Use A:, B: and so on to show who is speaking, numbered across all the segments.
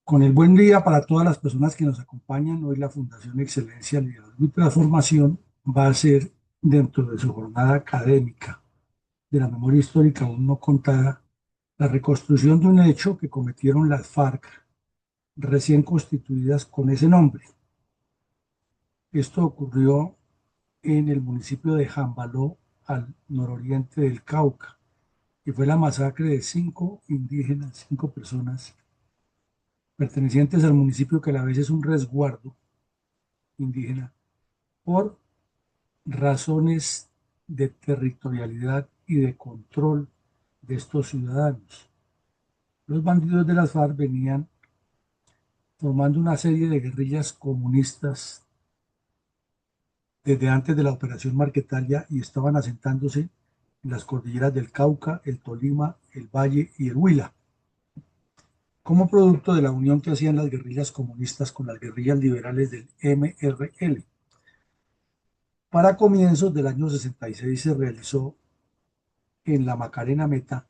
A: Con el buen día para todas las personas que nos acompañan, hoy la Fundación Excelencia, Liderazgo y Transformación va a ser, dentro de su jornada académica de la memoria histórica aún no contada, la reconstrucción de un hecho que cometieron las FARC recién constituidas con ese nombre. Esto ocurrió en el municipio de Jambaló, al nororiente del Cauca, y fue la masacre de 5 indígenas, 5 personas pertenecientes al municipio que a la vez es un resguardo indígena por razones de territorialidad y de control de estos ciudadanos. Los bandidos de las FARC venían formando una serie de guerrillas comunistas desde antes de la Operación Marquetalia y estaban asentándose en las cordilleras del Cauca, el Tolima, el Valle y el Huila, como producto de la unión que hacían las guerrillas comunistas con las guerrillas liberales del MRL. Para comienzos del año 66 se realizó en la Macarena Meta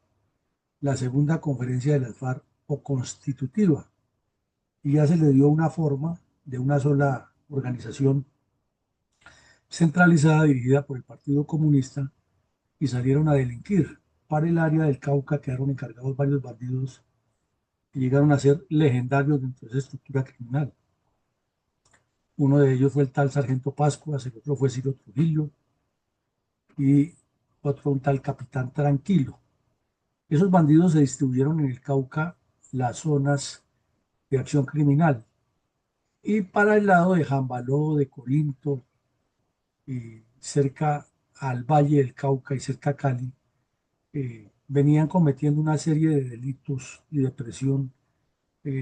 A: la segunda conferencia de las FARC o constitutiva, y ya se le dio una forma de una sola organización centralizada dirigida por el Partido Comunista, y salieron a delinquir. Para el área del Cauca quedaron encargados varios bandidos que llegaron a ser legendarios dentro de esa estructura criminal. Uno de ellos fue el tal Sargento Pascuas, el otro fue Ciro Trujillo y otro un tal Capitán Tranquilo. Esos bandidos se distribuyeron en el Cauca las zonas de acción criminal. Y para el lado de Jambaló, de Corinto, y cerca al Valle del Cauca y cerca a Cali, venían cometiendo una serie de delitos y de presión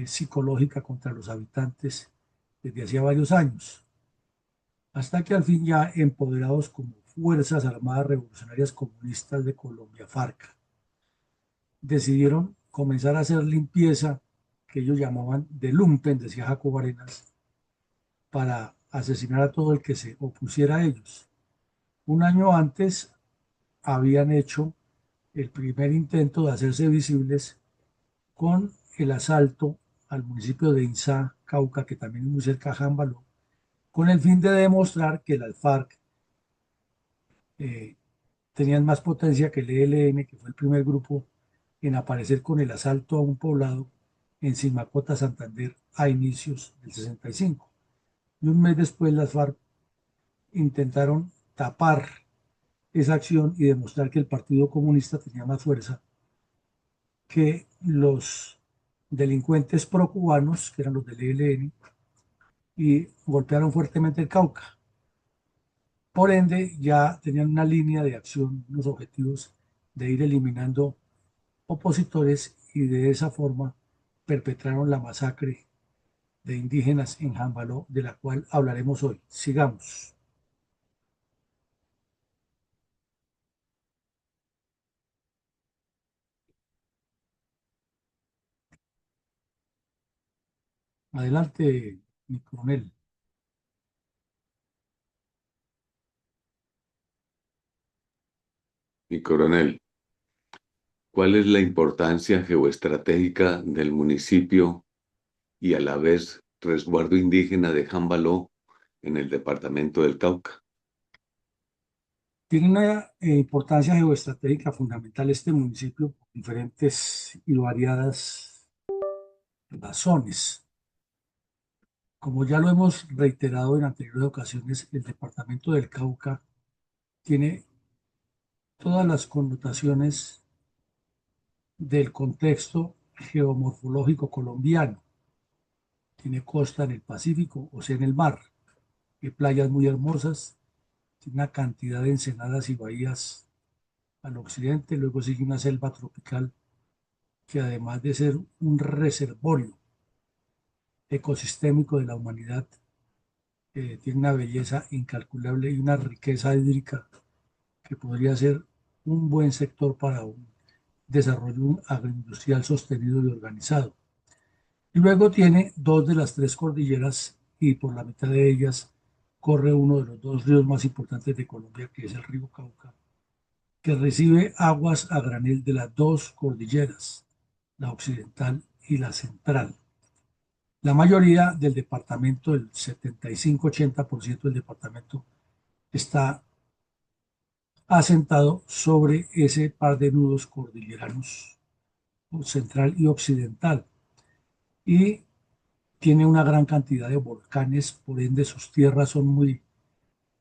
A: psicológica contra los habitantes desde hacía varios años, hasta que al fin ya empoderados como Fuerzas Armadas Revolucionarias Comunistas de Colombia, FARC, decidieron comenzar a hacer limpieza que ellos llamaban de lumpen, decía Jacobo Arenas, para asesinar a todo el que se opusiera a ellos. Un año antes habían hecho el primer intento de hacerse visibles con el asalto al municipio de Insá, Cauca, que también es muy cerca a Jámbalo, con el fin de demostrar que las FARC eh, tenían más potencia que el ELN, que fue el primer grupo en aparecer con el asalto a un poblado en Simacota, Santander, a inicios del 65. Y un mes después las FARC intentaron tapar esa acción y demostrar que el Partido Comunista tenía más fuerza que los delincuentes procubanos, que eran los del ELN, y golpearon fuertemente el Cauca. Por ende, ya tenían una línea de acción, unos objetivos de ir eliminando opositores, y de esa forma perpetraron la masacre de indígenas en Jambaló, de la cual hablaremos hoy. Sigamos. Adelante, mi coronel.
B: Mi coronel, ¿cuál es la importancia geoestratégica del municipio y a la vez resguardo indígena de Jambaló en el departamento del Cauca?
A: Tiene una importancia geoestratégica fundamental este municipio por diferentes y variadas razones. Como ya lo hemos reiterado en anteriores ocasiones, el departamento del Cauca tiene todas las connotaciones del contexto geomorfológico colombiano. Tiene costa en el Pacífico, o sea, en el mar, y playas muy hermosas, tiene una cantidad de ensenadas y bahías al occidente, luego sigue una selva tropical que, además de ser un reservorio ecosistémico de la humanidad, tiene una belleza incalculable y una riqueza hídrica que podría ser un buen sector para un desarrollo agroindustrial sostenido y organizado. Y luego tiene dos de las tres cordilleras, y por la mitad de ellas corre uno de los dos ríos más importantes de Colombia, que es el río Cauca, que recibe aguas a granel de las dos cordilleras. la occidental y la central. La mayoría del departamento, el 75-80% del departamento, está asentado sobre ese par de nudos cordilleranos central y occidental y tiene una gran cantidad de volcanes, por ende sus tierras son muy,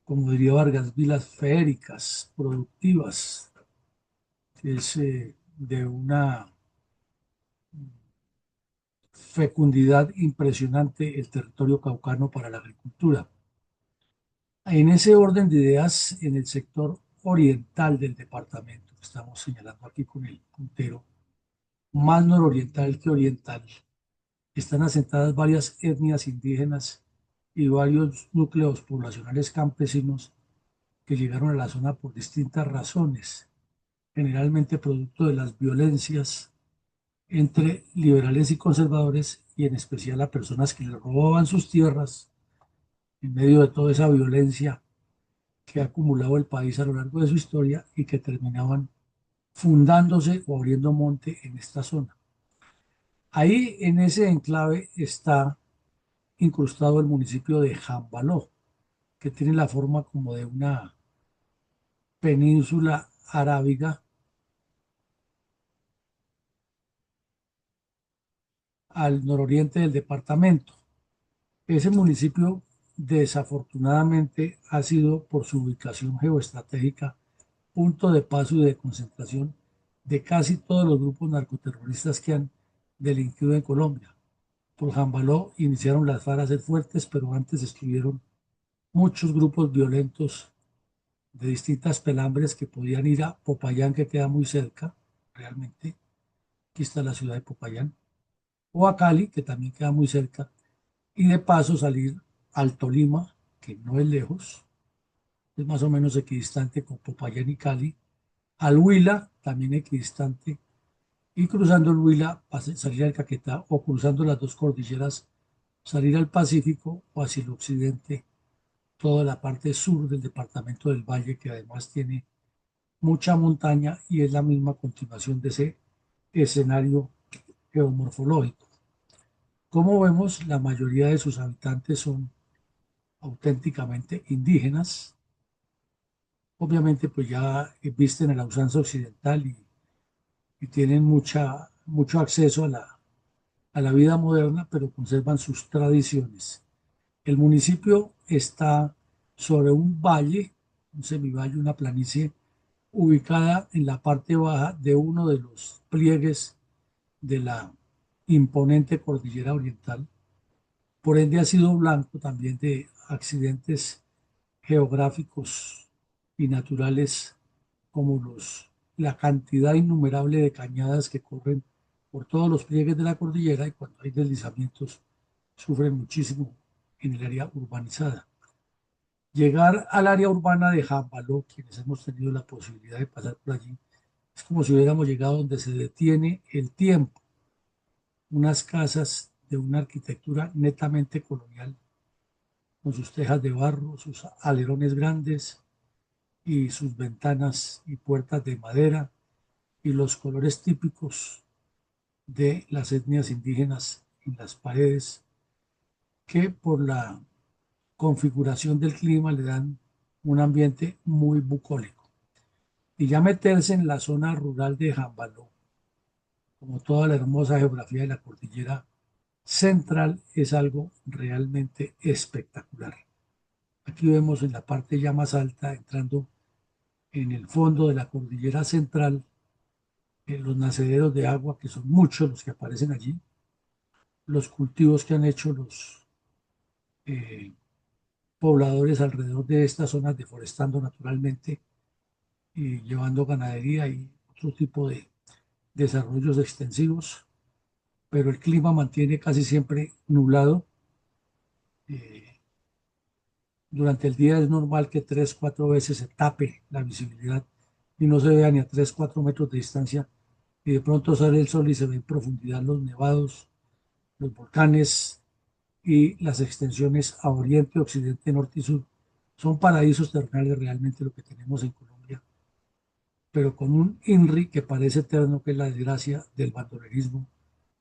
A: como diría Vargas, vilas feéricas, productivas, es de una fecundidad impresionante el territorio caucano para la agricultura. En ese orden de ideas, en el sector oriental del departamento, que estamos señalando aquí con el puntero, más nororiental que oriental, están asentadas varias etnias indígenas y varios núcleos poblacionales campesinos que llegaron a la zona por distintas razones, generalmente producto de las violencias entre liberales y conservadores y en especial a personas que les robaban sus tierras en medio de toda esa violencia que ha acumulado el país a lo largo de su historia y que terminaban fundándose o abriendo monte en esta zona. Ahí en ese enclave está incrustado el municipio de Jambaló, que tiene la forma como de una península arábiga al nororiente del departamento. Ese municipio desafortunadamente ha sido por su ubicación geoestratégica punto de paso y de concentración de casi todos los grupos narcoterroristas que han delinquido en Colombia. Por Jambaló iniciaron las FARC a ser fuertes, pero antes estuvieron muchos grupos violentos de distintas pelambres que podían ir a Popayán, que queda muy cerca, realmente. Aquí está la ciudad de Popayán, o a Cali, que también queda muy cerca, y de paso salir al Tolima, que no es lejos, es más o menos equidistante con Popayán y Cali, al Huila, también equidistante, y cruzando el Huila, salir al Caquetá, o cruzando las dos cordilleras, salir al Pacífico o hacia el occidente, toda la parte sur del departamento del Valle, que además tiene mucha montaña y es la misma continuación de ese escenario geomorfológico. Como vemos, la mayoría de sus habitantes son auténticamente indígenas. Obviamente, pues ya visten a la usanza occidental y tienen mucho acceso a la vida moderna, pero conservan sus tradiciones. El municipio está sobre un valle, un semivalle, una planicie, ubicada en la parte baja de uno de los pliegues de la imponente cordillera oriental. Por ende, ha sido blanco también de accidentes geográficos y naturales como la cantidad innumerable de cañadas que corren por todos los pliegues de la cordillera y cuando hay deslizamientos sufren muchísimo en el área urbanizada. Llegar al área urbana de Jambaló, quienes hemos tenido la posibilidad de pasar por allí, es como si hubiéramos llegado donde se detiene el tiempo, unas casas de una arquitectura netamente colonial, con sus tejas de barro, sus alerones grandes y sus ventanas y puertas de madera y los colores típicos de las etnias indígenas en las paredes, que por la configuración del clima le dan un ambiente muy bucólico. Y ya meterse en la zona rural de Jambaló, como toda la hermosa geografía de la cordillera central, es algo realmente espectacular. Aquí vemos en la parte ya más alta, entrando en el fondo de la cordillera central, los nacederos de agua, que son muchos los que aparecen allí, los cultivos que han hecho los eh, pobladores alrededor de estas zonas, deforestando naturalmente y llevando ganadería y otro tipo de desarrollos extensivos, pero el clima mantiene casi siempre nublado. Eh, Durante el día es normal que 3, 4 veces se tape la visibilidad y no se vea ni a 3, 4 metros de distancia y de pronto sale el sol y se ve en profundidad los nevados, los volcanes y las extensiones a oriente, occidente, norte y sur. Son paraísos terrenales realmente lo que tenemos en Colombia pero con un INRI que parece eterno, que es la desgracia del bandolerismo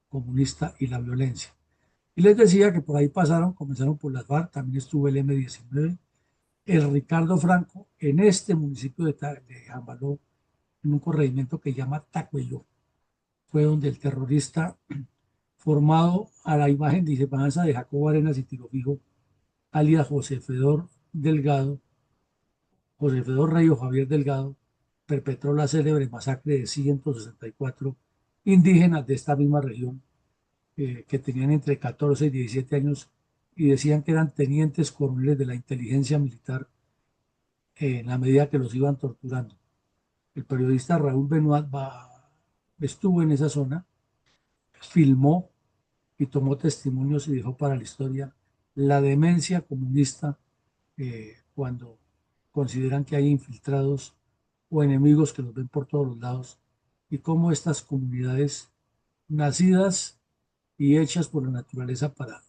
A: comunista y la violencia. Y les decía que por ahí pasaron, comenzaron por las FARC, también estuvo el M-19, el Ricardo Franco, en este municipio de Jambaló, en un corregimiento que se llama Tacuello, fue donde el terrorista formado a la imagen de semejanza de Jacobo Arenas y Tiro Fijo, alias José Fedor Rey o Javier Delgado, perpetró la célebre masacre de 164 indígenas de esta misma región, que tenían entre 14 y 17 años y decían que eran tenientes coroneles de la inteligencia militar, en la medida que los iban torturando. El periodista Raúl Benoit estuvo en esa zona, filmó y tomó testimonios y dejó para la historia la demencia comunista, cuando consideran que hay infiltrados o enemigos que los ven por todos los lados, y cómo estas comunidades nacidas y hechas por la naturaleza para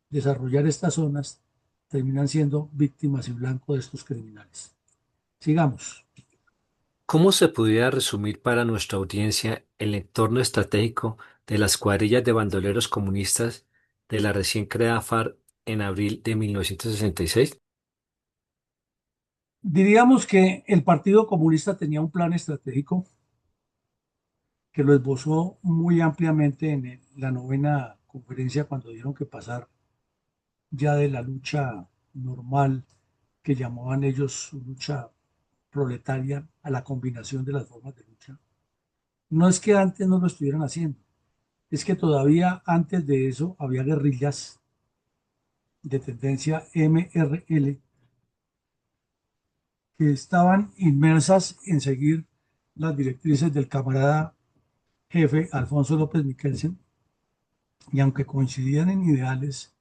A: desarrollar estas zonas terminan siendo víctimas y blanco de estos criminales. Sigamos.
C: ¿Cómo se pudiera resumir para nuestra audiencia el entorno estratégico de las cuadrillas de bandoleros comunistas de la recién creada FARC en abril de 1966?
A: Diríamos que el Partido Comunista tenía un plan estratégico que lo esbozó muy ampliamente en la novena conferencia, cuando dieron que pasar ya de la lucha normal, que llamaban ellos su lucha proletaria, a la combinación de las formas de lucha. No es que antes no lo estuvieran haciendo, es que todavía antes de eso había guerrillas de tendencia MRL que estaban inmersas en seguir las directrices del camarada jefe Alfonso López Miquelsen, y aunque coincidían en ideales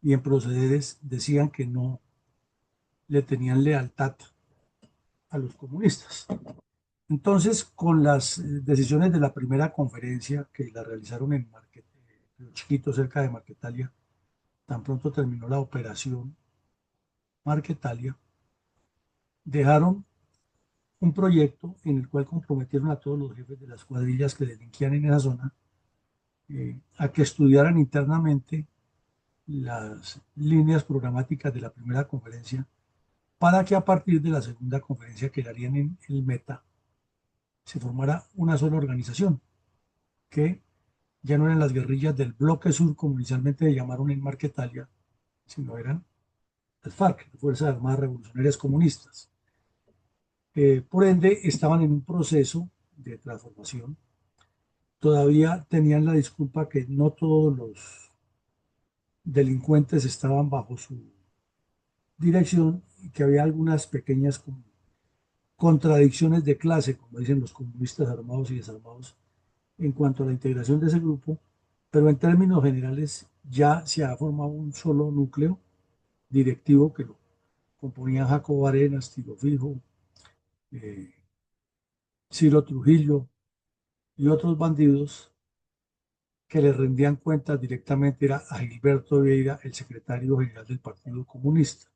A: y en procederes, decían que no le tenían lealtad a los comunistas. Entonces, con las decisiones de la primera conferencia, que la realizaron en Río Chiquito, cerca de Marquetalia, tan pronto terminó la operación Marquetalia, dejaron un proyecto en el cual comprometieron a todos los jefes de las cuadrillas que delinquían en esa zona, a que estudiaran internamente las líneas programáticas de la primera conferencia, para que a partir de la segunda conferencia, que la harían en el Meta, se formara una sola organización, que ya no eran las guerrillas del bloque sur, como inicialmente se llamaron en Marquetalia, sino eran las FARC, las Fuerzas Armadas Revolucionarias Comunistas. Por ende, estaban en un proceso de transformación. Todavía tenían la disculpa que no todos los delincuentes estaban bajo su dirección, y que había algunas pequeñas contradicciones de clase, como dicen los comunistas armados y desarmados, en cuanto a la integración de ese grupo, pero en términos generales ya se ha formado un solo núcleo directivo que lo componían Jacobo Arenas, Tiro Fijo, eh, Ciro Trujillo y otros bandidos que le rendían cuentas directamente. Era a Gilberto Vieira, el secretario general del Partido Comunista.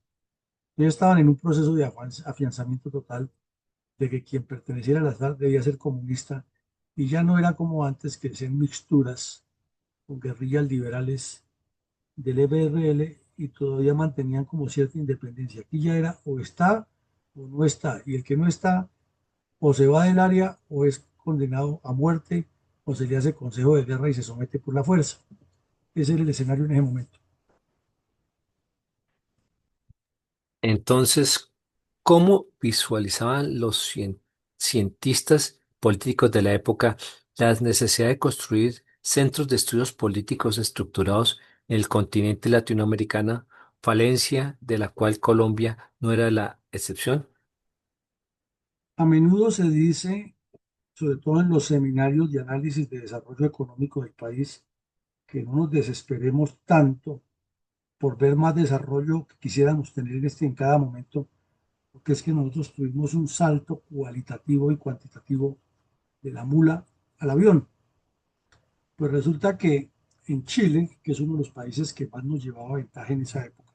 A: Ellos estaban en un proceso de afianzamiento total de que quien perteneciera a las FARC debía ser comunista, y ya no era como antes, que sean mixturas con guerrillas liberales del EBRL, y todavía mantenían como cierta independencia. Aquí ya era o está o no está, y el que no está o se va del área o es condenado a muerte, o se le hace consejo de guerra y se somete por la fuerza. Ese era el escenario en ese momento.
C: Entonces, ¿cómo visualizaban los cientistas políticos de la época la necesidad de construir centros de estudios políticos estructurados en el continente latinoamericano, falencia de la cual Colombia no era la excepción?
A: A menudo se dice, sobre todo en los seminarios de análisis de desarrollo económico del país, que no nos desesperemos tanto por ver más desarrollo que quisiéramos tener en cada momento, porque es que nosotros tuvimos un salto cualitativo y cuantitativo de la mula al avión. Pues resulta que en Chile, que es uno de los países que más nos llevaba ventaja en esa época,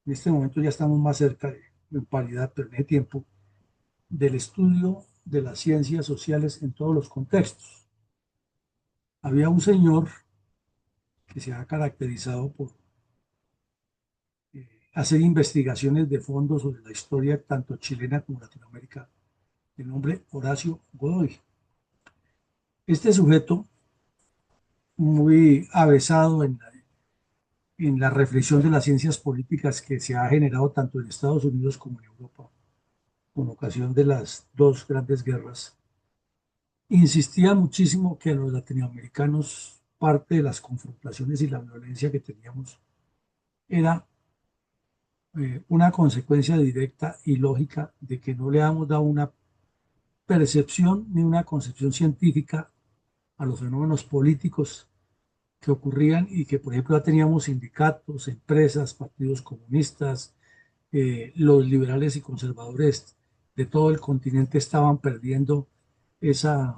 A: en este momento ya estamos más cerca de, en paridad, pero en ese tiempo, del estudio de las ciencias sociales en todos los contextos. Había un señor que se ha caracterizado por hacer investigaciones de fondo sobre la historia tanto chilena como latinoamericana, de nombre Horacio Godoy. Este sujeto, muy avesado en la reflexión de las ciencias políticas que se ha generado tanto en Estados Unidos como en Europa, con ocasión de las dos grandes guerras, insistía muchísimo que a los latinoamericanos parte de las confrontaciones y la violencia que teníamos era una consecuencia directa y lógica de que no le hemos dado una percepción ni una concepción científica a los fenómenos políticos que ocurrían y que, por ejemplo, ya teníamos sindicatos, empresas, partidos comunistas, los liberales y conservadores de todo el continente estaban perdiendo esa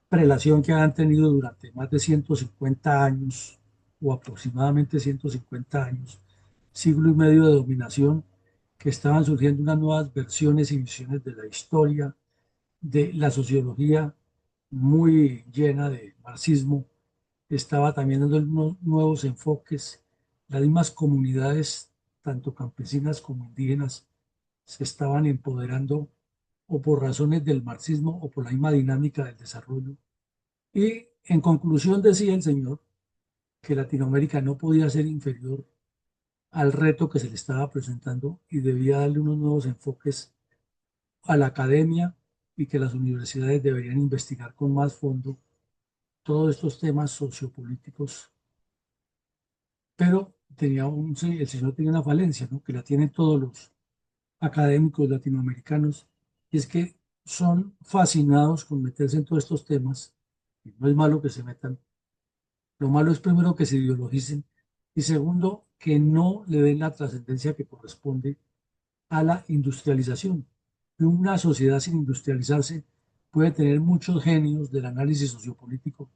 A: prelación que han tenido durante más de 150 años o aproximadamente 150 años, siglo y medio de dominación, que estaban surgiendo unas nuevas versiones y visiones de la historia, de la sociología muy llena de marxismo, estaba también dando unos nuevos enfoques, las mismas comunidades, tanto campesinas como indígenas, se estaban empoderando o por razones del marxismo o por la misma dinámica del desarrollo. Y en conclusión decía el señor que Latinoamérica no podía ser inferior al reto que se le estaba presentando y debía darle unos nuevos enfoques a la academia y que las universidades deberían investigar con más fondo todos estos temas sociopolíticos. Pero el señor tenía una falencia, ¿no?, que la tienen todos los académicos latinoamericanos, y es que son fascinados con meterse en todos estos temas. Y no es malo que se metan. Lo malo es primero que se ideologicen y segundo que no le den la trascendencia que corresponde a la industrialización. Una sociedad sin industrializarse puede tener muchos genios del análisis sociopolítico,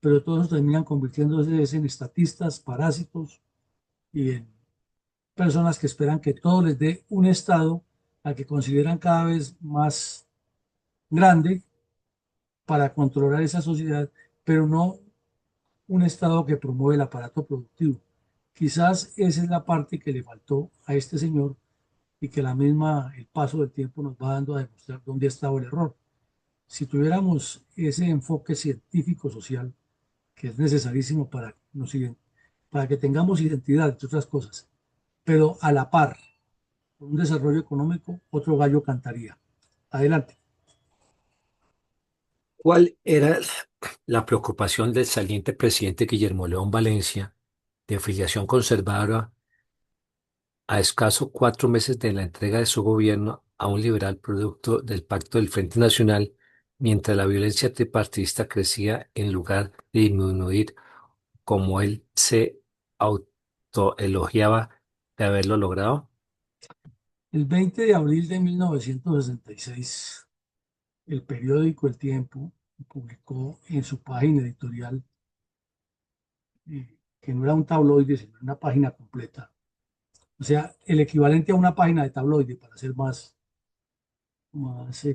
A: pero todos terminan convirtiéndose en estatistas, parásitos y en personas que esperan que todo les dé un Estado al que consideran cada vez más grande para controlar esa sociedad, pero no un Estado que promueve el aparato productivo. Quizás esa es la parte que le faltó a este señor y que el paso del tiempo nos va dando a demostrar dónde ha estado el error. Si tuviéramos ese enfoque científico-social, que es necesarísimo para que tengamos identidad, entre otras cosas, pero a la par, con un desarrollo económico, otro gallo cantaría. Adelante.
C: ¿Cuál era la preocupación del saliente presidente Guillermo León Valencia, de filiación conservadora, a escaso 4 meses de la entrega de su gobierno a un liberal producto del Pacto del Frente Nacional, mientras la violencia tripartidista crecía en lugar de disminuir, como él se autoelogiaba de haberlo logrado?
A: El 20 de abril de 1966, el periódico El Tiempo publicó en su página editorial, que no era un tabloide, sino una página completa, o sea, el equivalente a una página de tabloide, para ser más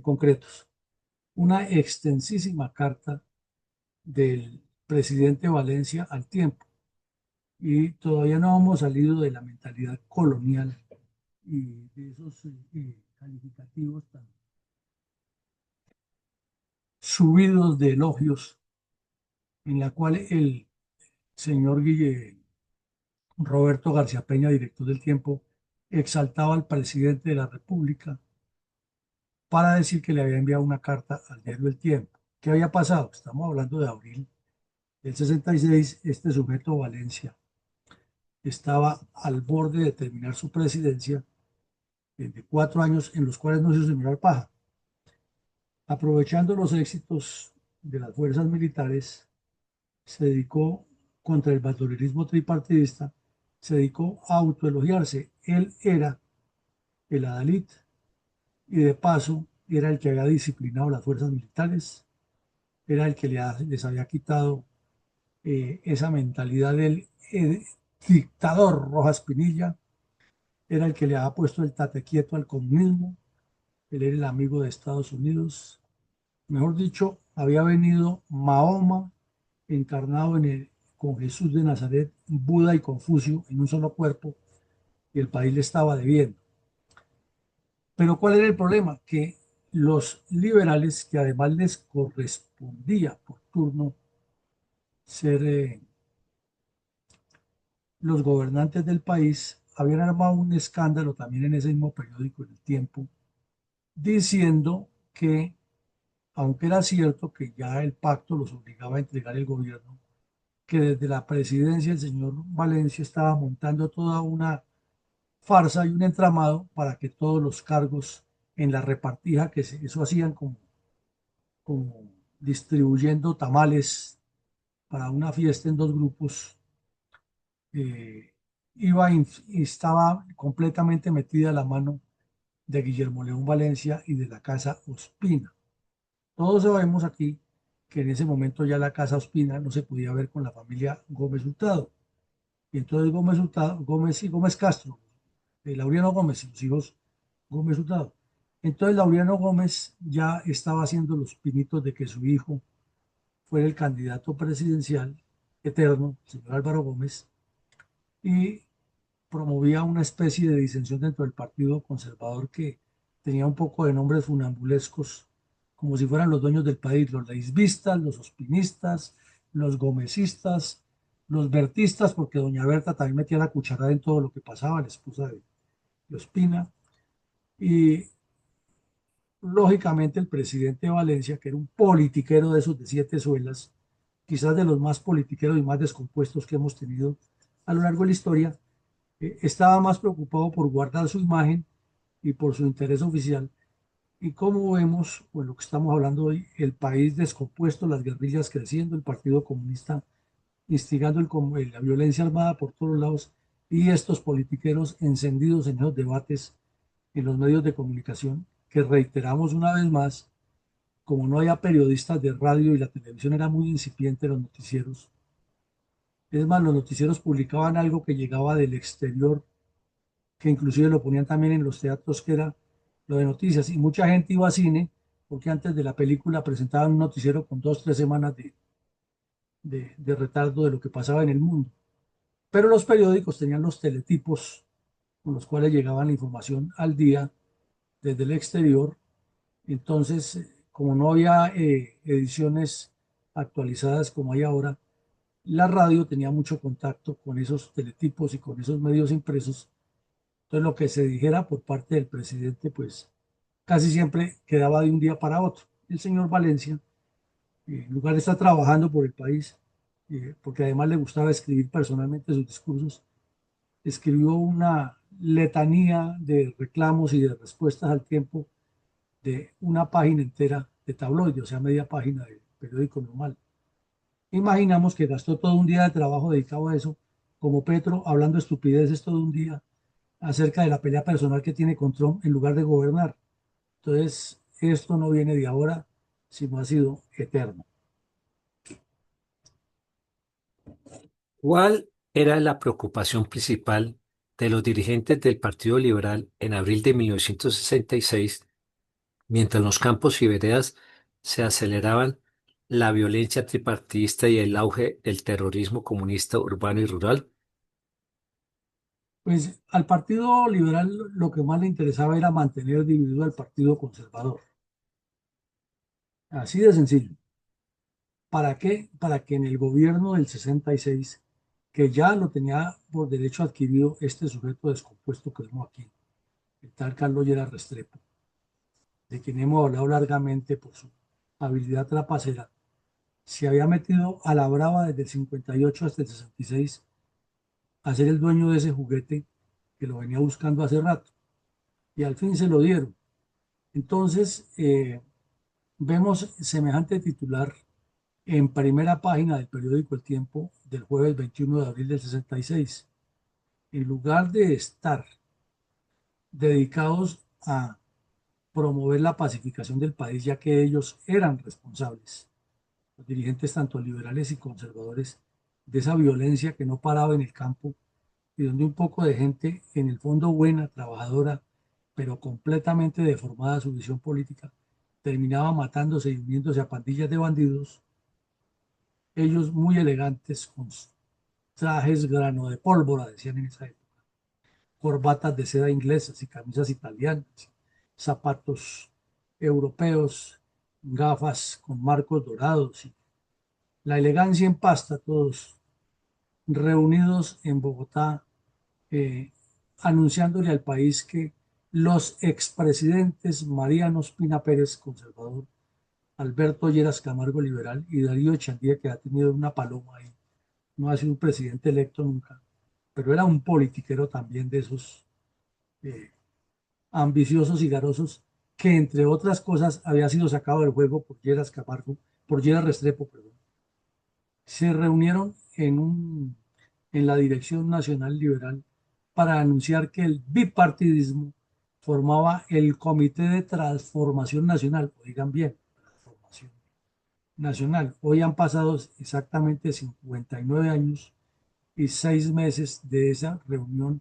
A: concretos, una extensísima carta del presidente Valencia al Tiempo. Y todavía no hemos salido de la mentalidad colonial y de esos calificativos tan subidos de elogios, en la cual el señor Roberto García Peña, director del Tiempo, exaltaba al presidente de la República para decir que le había enviado una carta al diario El Tiempo. ¿Qué había pasado? Estamos hablando de abril del 66. Este sujeto Valencia estaba al borde de terminar su presidencia de 4 años en los cuales no se hizo sembrar paja. Aprovechando los éxitos de las fuerzas militares, se dedicó contra el bandolerismo tripartidista, se dedicó a autoelogiarse. Él era el adalid y de paso era el que había disciplinado las fuerzas militares, era el que les había quitado esa mentalidad del dictador Rojas Pinilla, era el que le había puesto el tate quieto al comunismo, él era el amigo de Estados Unidos. Mejor dicho, había venido Mahoma encarnado con Jesús de Nazaret, Buda y Confucio en un solo cuerpo, y el país le estaba debiendo. Pero ¿cuál era el problema? Que los liberales, que además les correspondía por turno ser los gobernantes del país, habían armado un escándalo también en ese mismo periódico, en El Tiempo, diciendo que, aunque era cierto que ya el pacto los obligaba a entregar el gobierno, que desde la presidencia el señor Valencia estaba montando toda una farsa y un entramado para que todos los cargos en la repartija, eso hacían como distribuyendo tamales para una fiesta en dos grupos, eh, y estaba completamente metida la mano de Guillermo León Valencia y de la Casa Ospina. Todos sabemos aquí que en ese momento ya la Casa Ospina no se podía ver con la familia Gómez Hurtado. Y entonces Gómez Hurtado, Gómez y Gómez Castro, Laureano Gómez y los hijos Gómez Hurtado. Entonces Laureano Gómez ya estaba haciendo los pinitos de que su hijo fuera el candidato presidencial eterno, el señor Álvaro Gómez, y promovía una especie de disensión dentro del Partido Conservador que tenía un poco de nombres funambulescos, como si fueran los dueños del país, los leisvistas, los ospinistas, los gomecistas, los bertistas, porque doña Berta también metía la cucharada en todo lo que pasaba, la esposa de Ospina, y lógicamente el presidente de Valencia, que era un politiquero de esos de siete suelas, quizás de los más politiqueros y más descompuestos que hemos tenido a lo largo de la historia, estaba más preocupado por guardar su imagen y por su interés oficial. Y como vemos, pues lo que estamos hablando hoy, el país descompuesto, las guerrillas creciendo, el Partido Comunista instigando la violencia armada por todos lados y estos politiqueros encendidos en esos debates en los medios de comunicación, que reiteramos una vez más, como no había periodistas de radio y la televisión era muy incipiente, los noticieros, es más, los noticieros publicaban algo que llegaba del exterior, que inclusive lo ponían también en los teatros, que era lo de noticias, y mucha gente iba a cine, porque antes de la película presentaban un noticiero con 2, 3 semanas de retardo de lo que pasaba en el mundo. Pero los periódicos tenían los teletipos con los cuales llegaban la información al día desde el exterior. Entonces, como no había ediciones actualizadas como hay ahora, la radio tenía mucho contacto con esos teletipos y con esos medios impresos. Entonces, lo que se dijera por parte del presidente, pues casi siempre quedaba de un día para otro. El señor Valencia, en lugar de estar trabajando por el país, porque además le gustaba escribir personalmente sus discursos, escribió una letanía de reclamos y de respuestas al tiempo de una página entera de tabloide, o sea, media página de periódico normal. Imaginamos que gastó todo un día de trabajo dedicado a eso, como Petro, hablando estupideces todo un día acerca de la pelea personal que tiene con Trump en lugar de gobernar. Entonces, esto no viene de ahora, sino ha sido eterno.
C: ¿Cuál era la preocupación principal de los dirigentes del Partido Liberal en abril de 1966, mientras en los campos y veredas se aceleraban la violencia tripartidista y el auge del terrorismo comunista urbano y rural?
A: Pues al Partido Liberal lo que más le interesaba era mantener dividido al Partido Conservador. Así de sencillo. ¿Para qué? Para que en el gobierno del 66, que ya lo tenía por derecho adquirido este sujeto descompuesto que vemos aquí, el tal Carlos Lleras Restrepo, de quien hemos hablado largamente por su habilidad trapacera, se había metido a la brava desde el 58 hasta el 66 a ser el dueño de ese juguete que lo venía buscando hace rato. Y al fin se lo dieron. Entonces, vemos semejante titular en primera página del periódico El Tiempo del jueves 21 de abril del 66. En lugar de estar dedicados a promover la pacificación del país, ya que ellos eran responsables, los dirigentes tanto liberales y conservadores, de esa violencia que no paraba en el campo y donde un poco de gente, en el fondo buena, trabajadora, pero completamente deformada su visión política, terminaba matándose y uniéndose a pandillas de bandidos, ellos muy elegantes, con trajes grano de pólvora, decían en esa época, corbatas de seda inglesas y camisas italianas, zapatos europeos, gafas con marcos dorados y la elegancia en pasta, todos reunidos en Bogotá, eh, anunciándole al país que los expresidentes Mariano Ospina Pérez, conservador, Alberto Lleras Camargo, liberal, y Darío Echandía, que ha tenido una paloma ahí, no ha sido un presidente electo nunca, pero era un politiquero también de esos eh, ambiciosos y garosos, que entre otras cosas había sido sacado del juego por Lleras Camargo, por Lleras Restrepo, perdón. Se reunieron en la Dirección Nacional Liberal para anunciar que el bipartidismo formaba el Comité de Transformación Nacional. Oigan bien, transformación nacional. Hoy han pasado exactamente 59 años y 6 meses de esa reunión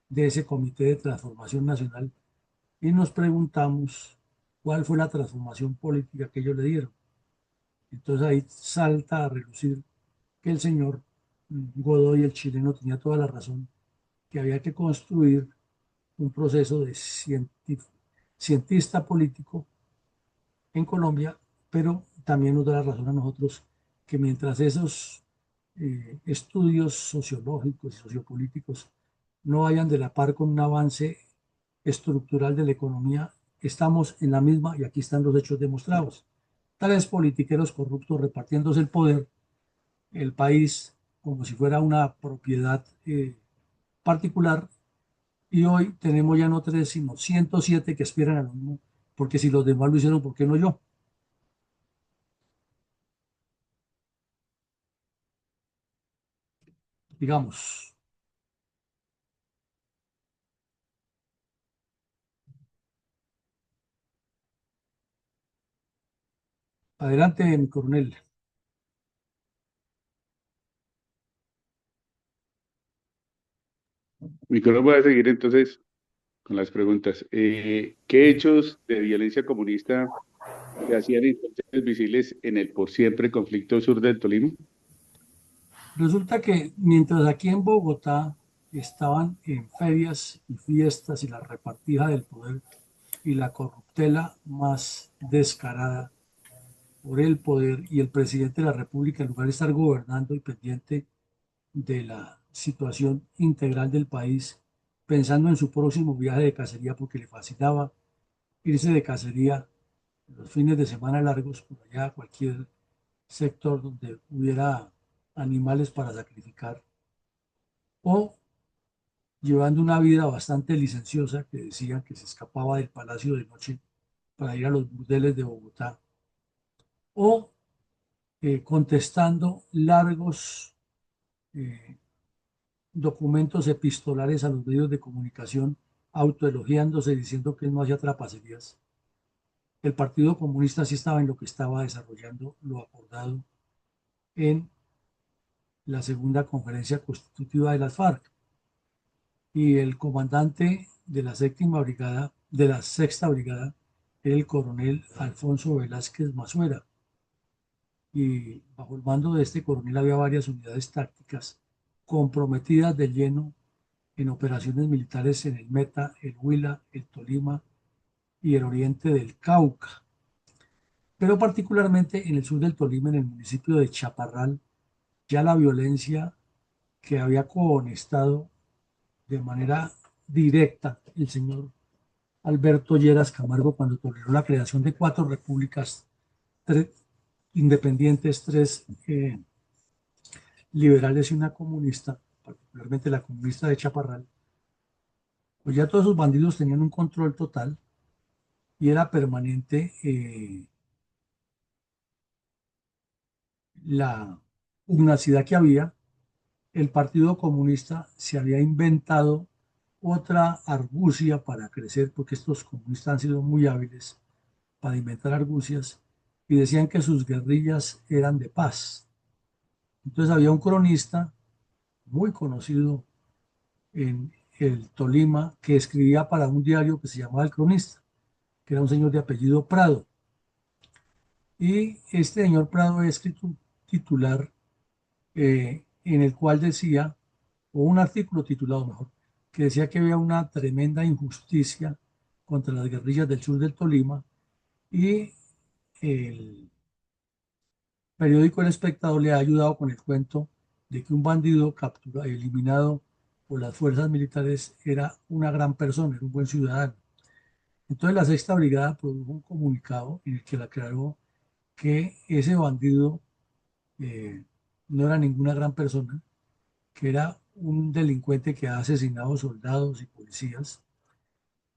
A: de ese Comité de Transformación Nacional y nos preguntamos cuál fue la transformación política que ellos le dieron. Entonces ahí salta a relucir que el señor Godoy, el chileno, tenía toda la razón, que había que construir un proceso de cientista político en Colombia, pero también nos da la razón a nosotros que mientras esos estudios sociológicos y sociopolíticos no vayan de la par con un avance estructural de la economía, estamos en la misma y aquí están los hechos demostrados. Tales politiqueros corruptos repartiéndose el país como si fuera una propiedad particular y hoy tenemos ya no tres, sino 107 que aspiran a lo mismo, porque si los demás lo hicieron, ¿por qué no yo? Digamos, adelante, mi coronel.
D: Nicolás, voy a seguir entonces con las preguntas. ¿Qué hechos de violencia comunista se hacían entonces visibles en el por siempre conflicto sur del Tolima?
A: Resulta que mientras aquí en Bogotá estaban en ferias y fiestas y la repartija del poder y la corruptela más descarada por el poder y el presidente de la República, en lugar de estar gobernando y pendiente de la situación integral del país, pensando en su próximo viaje de cacería porque le fascinaba irse de cacería los fines de semana largos por allá a cualquier sector donde hubiera animales para sacrificar o llevando una vida bastante licenciosa que decían que se escapaba del palacio de noche para ir a los burdeles de Bogotá o contestando largos eh, documentos epistolares a los medios de comunicación, autoelogiándose, diciendo que él no hacía trapacerías. El Partido Comunista sí estaba en lo que estaba desarrollando lo acordado en la segunda conferencia constitutiva de las FARC. Y el comandante de la séptima brigada, de la sexta brigada, era el coronel Alfonso Velázquez Mazuera. Y bajo el mando de este coronel había varias unidades tácticas comprometidas de lleno en operaciones militares en el Meta, el Huila, el Tolima y el oriente del Cauca, pero particularmente en el sur del Tolima, en el municipio de Chaparral, ya la violencia que había conectado de manera directa el señor Alberto Lleras Camargo cuando toleró la creación de 4 repúblicas, 3 independientes, 3 liberales y una comunista, particularmente la comunista de Chaparral, pues ya todos esos bandidos tenían un control total y era permanente la pugnacidad que había. El Partido Comunista se había inventado otra argucia para crecer, porque estos comunistas han sido muy hábiles para inventar argucias, y decían que sus guerrillas eran de paz. Entonces había un cronista muy conocido el Tolima, que escribía para un diario que se llamaba El Cronista, que era un señor de apellido Prado. Y este señor Prado ha escrito un titular en el cual decía, o un artículo titulado mejor, que decía que había una tremenda injusticia contra las guerrillas del sur del Tolima, y el periódico El Espectador le ha ayudado con el cuento de que un bandido capturado, eliminado por las fuerzas militares, era una gran persona, era un buen ciudadano. Entonces la Sexta Brigada produjo un comunicado en el que le aclaró que ese bandido eh, no era ninguna gran persona, que era un delincuente que ha asesinado soldados y policías,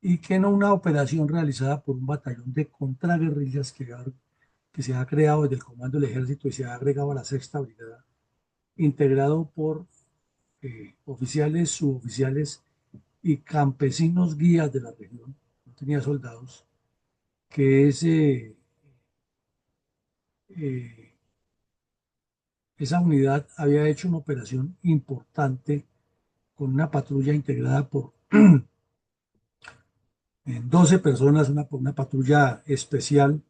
A: y que en una operación realizada por un batallón de contraguerrillas que se ha creado desde el Comando del Ejército y se ha agregado a la Sexta Brigada, integrado por oficiales, suboficiales y campesinos guías de la región, no tenía soldados, que eh, esa unidad había hecho una operación importante con una patrulla integrada por 12 personas, una patrulla especial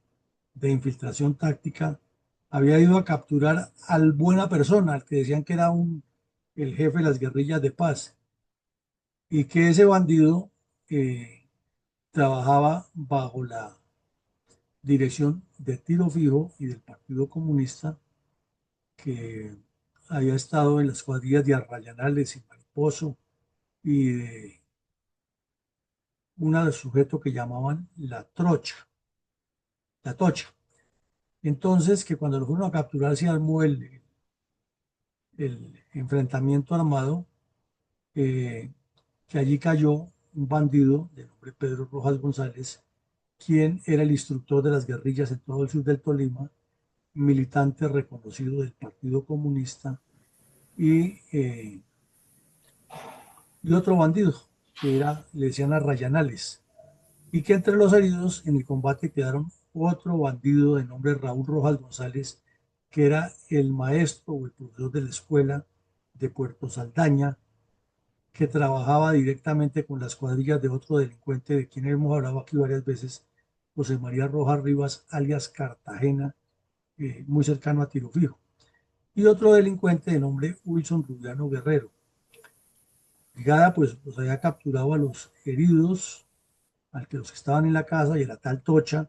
A: de infiltración táctica. Había ido a capturar al buena persona, al que decían que era el jefe de las guerrillas de paz, y que ese bandido trabajaba bajo la dirección de Tiro Fijo y del Partido Comunista, que había estado en las cuadrillas de Arrayanales y Mariposo, y de un sujeto que llamaban la Tocha. Entonces, que cuando lo fueron a capturar se armó el enfrentamiento armado, eh, que allí cayó un bandido de nombre Pedro Rojas González, quien era el instructor de las guerrillas en todo el sur del Tolima, militante reconocido del Partido Comunista, y otro bandido, que le decían Arrayanales, y que entre los heridos en el combate quedaron otro bandido de nombre Raúl Rojas González, que era el maestro o el profesor de la escuela de Puerto Saldaña, que trabajaba directamente con las cuadrillas de otro delincuente de quien hemos hablado aquí varias veces, José María Rojas Rivas, alias Cartagena, muy cercano a Tiro Fijo, y otro delincuente de nombre Wilson Rubiano Guerrero. Brigada pues los había capturado a los heridos, al que los que estaban en la casa, y a la tal Tocha,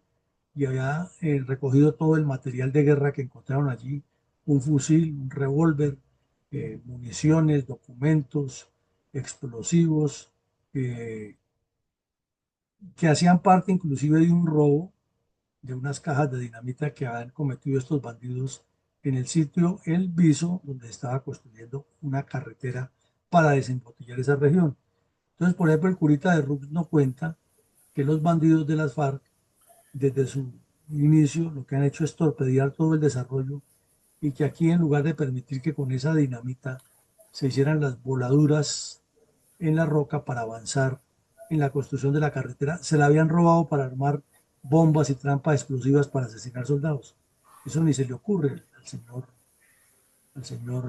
A: y había recogido todo el material de guerra que encontraron allí, un fusil, un revólver, municiones, documentos, explosivos, eh, que hacían parte inclusive de un robo de unas cajas de dinamita que habían cometido estos bandidos en el sitio El Viso, donde estaba construyendo una carretera para desembotellar esa región. Entonces, por ejemplo, el curita de Rux no cuenta que los bandidos de las FARC, desde su inicio, lo que han hecho es torpedear todo el desarrollo, y que aquí, en lugar de permitir que con esa dinamita se hicieran las voladuras en la roca para avanzar en la construcción de la carretera, se la habían robado para armar bombas y trampas explosivas para asesinar soldados. Eso ni se le ocurre al señor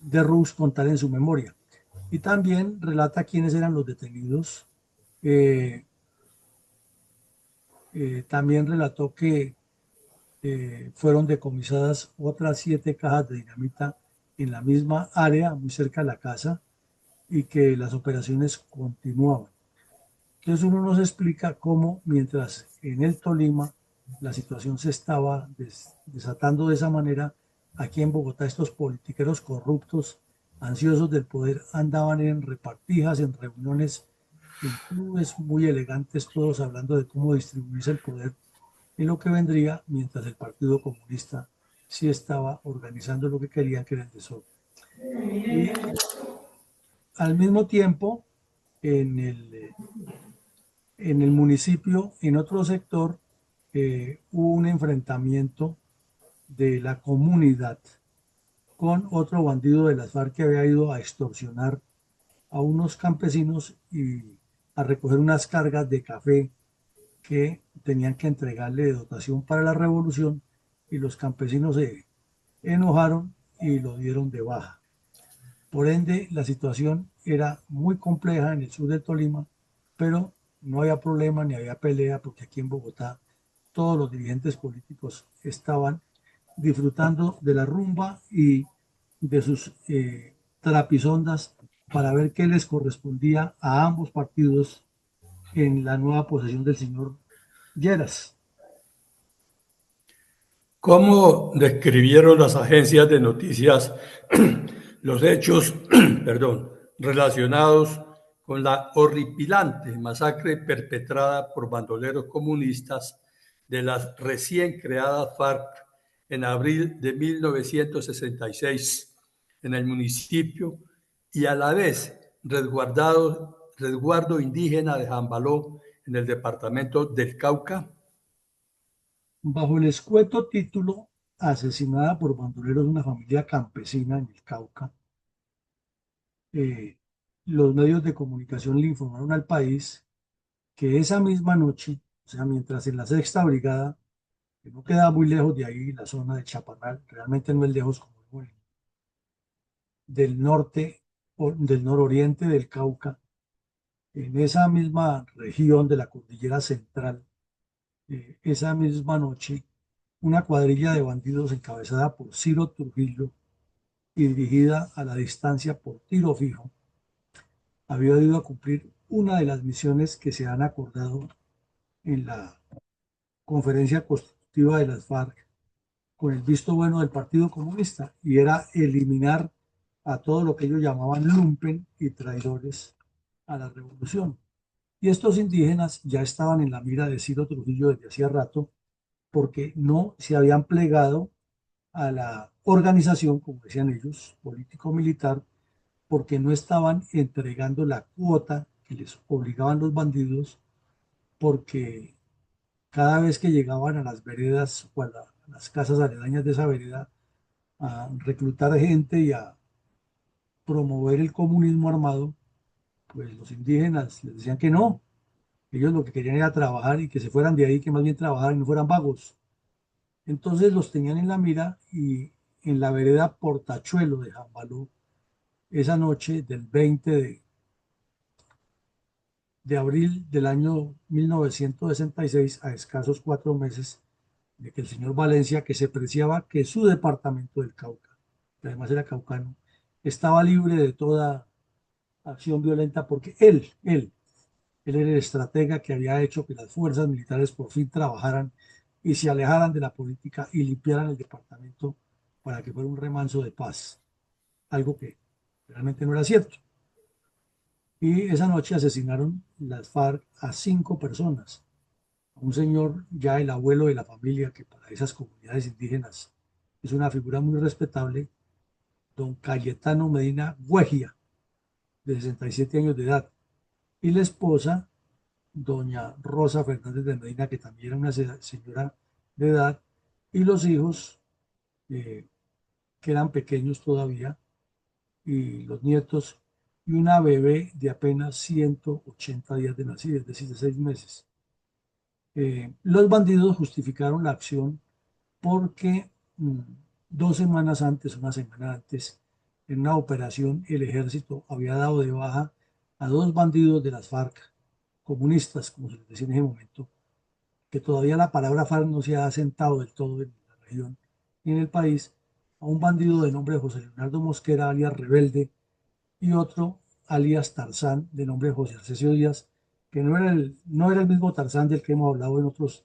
A: de Rux contar en su memoria. Y también relata quiénes eran los detenidos. Eh, También relató que fueron decomisadas otras 7 cajas de dinamita en la misma área, muy cerca de la casa, y que las operaciones continuaban. Entonces uno nos explica cómo, mientras en el Tolima la situación se estaba desatando de esa manera, aquí en Bogotá estos politiqueros corruptos, ansiosos del poder, andaban en repartijas, en reuniones, en clubes muy elegantes, todos hablando de cómo distribuirse el poder en lo que vendría, mientras el Partido Comunista sí estaba organizando lo que querían, que era el desorden. Y al mismo tiempo, en el municipio, en otro sector, hubo un enfrentamiento de la comunidad con otro bandido de las FARC que había ido a extorsionar a unos campesinos y a recoger unas cargas de café que tenían que entregarle de dotación para la revolución, y los campesinos se enojaron y lo dieron de baja. Por ende, la situación era muy compleja en el sur del Tolima, pero no había problema ni había pelea porque aquí en Bogotá todos los dirigentes políticos estaban disfrutando de la rumba y de sus trapisondas para ver qué les correspondía a ambos partidos en la nueva posesión del señor Lleras.
E: ¿Cómo describieron las agencias de noticias los hechos, perdón, relacionados con la horripilante masacre perpetrada por bandoleros comunistas de las recién creadas FARC en abril de 1966 en el municipio y a la vez resguardo indígena de Jambaló en el departamento del Cauca?
A: Bajo el escueto título Asesinada por bandoleros de una familia campesina en el Cauca, eh, los medios de comunicación le informaron al país que esa misma noche, o sea, mientras en la sexta brigada, que no queda muy lejos de ahí, la zona de Chaparral, realmente no es lejos como bueno, del norte o del nororiente del Cauca, en esa misma región de la cordillera central, esa misma noche, una cuadrilla de bandidos encabezada por Ciro Trujillo y dirigida a la distancia por tiro fijo, había ido a cumplir una de las misiones que se han acordado en la conferencia constitutiva de las FARC con el visto bueno del Partido Comunista, y era eliminar a todo lo que ellos llamaban lumpen y traidores a la revolución. Y estos indígenas ya estaban en la mira de Ciro Trujillo desde hacía rato porque no se habían plegado a la organización, como decían ellos, político-militar, porque no estaban entregando la cuota que les obligaban los bandidos, porque cada vez que llegaban a las veredas o a las casas aledañas de esa vereda a reclutar gente y a promover el comunismo armado, pues los indígenas les decían que no, ellos lo que querían era trabajar y que se fueran de ahí, que más bien trabajaran y no fueran vagos. Entonces los tenían en la mira y en la vereda Portachuelo de Jambalú, esa noche del 20 de abril del año 1966, a escasos 4 meses de que el señor Valencia, que se preciaba que su departamento del Cauca, que además era caucano, estaba libre de toda acción violenta porque él era el estratega que había hecho que las fuerzas militares por fin trabajaran y se alejaran de la política y limpiaran el departamento para que fuera un remanso de paz, algo que realmente no era cierto. Y esa noche asesinaron las FARC a 5 personas. A un señor, ya el abuelo de la familia, que para esas comunidades indígenas es una figura muy respetable, don Cayetano Medina Guejia, de 67 años de edad, y la esposa, doña Rosa Fernández de Medina, que también era una señora de edad, y los hijos, eh, que eran pequeños todavía, y los nietos, y una bebé de apenas 180 días de nacida, es decir, de 6 meses. Los bandidos justificaron la acción porque 2 semanas antes, una semana antes, en una operación, el ejército había dado de baja a 2 bandidos de las FARC, comunistas, como se les decía en ese momento, que todavía la palabra FARC no se ha asentado del todo en la región y en el país, a un bandido de nombre José Leonardo Mosquera, alias Rebelde, y otro alias Tarzán, de nombre José Arcesio Díaz, que no era el mismo Tarzán del que hemos hablado en otros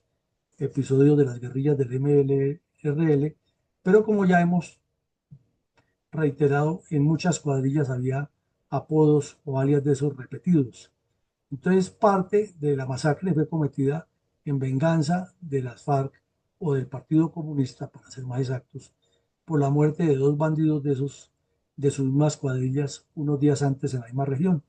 A: episodios de las guerrillas del MLRL, pero como ya hemos reiterado, en muchas cuadrillas había apodos o alias de esos repetidos. Entonces, parte de la masacre fue cometida en venganza de las FARC o del Partido Comunista, para ser más exactos, por la muerte de 2 bandidos de sus mismas cuadrillas unos días antes en la misma región.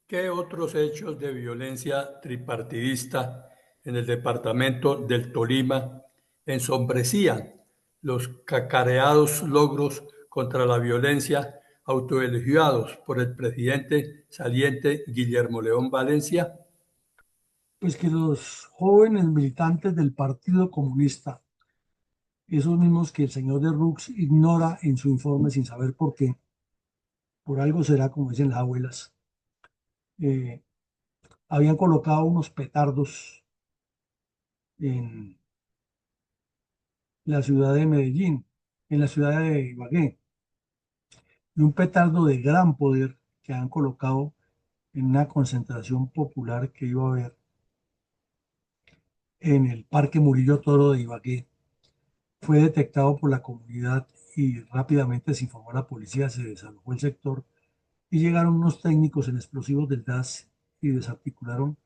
E: ¿Qué otros hechos de violencia tripartidista en el departamento del Tolima ensombrecían los cacareados logros contra la violencia autoelogiados por el presidente saliente Guillermo León Valencia?
A: Pues que los jóvenes militantes del Partido Comunista esos mismos que el señor de Rux ignora en su informe sin saber por qué, por algo será, como dicen las abuelas, eh, habían colocado unos petardos en la ciudad de Medellín, en la ciudad de Ibagué, y un petardo de gran poder que han colocado en una concentración popular que iba a haber en el Parque Murillo Toro de Ibagué. Fue detectado por la comunidad y rápidamente se informó a la policía, se desalojó el sector y llegaron unos técnicos en explosivos del DAS y desarticularon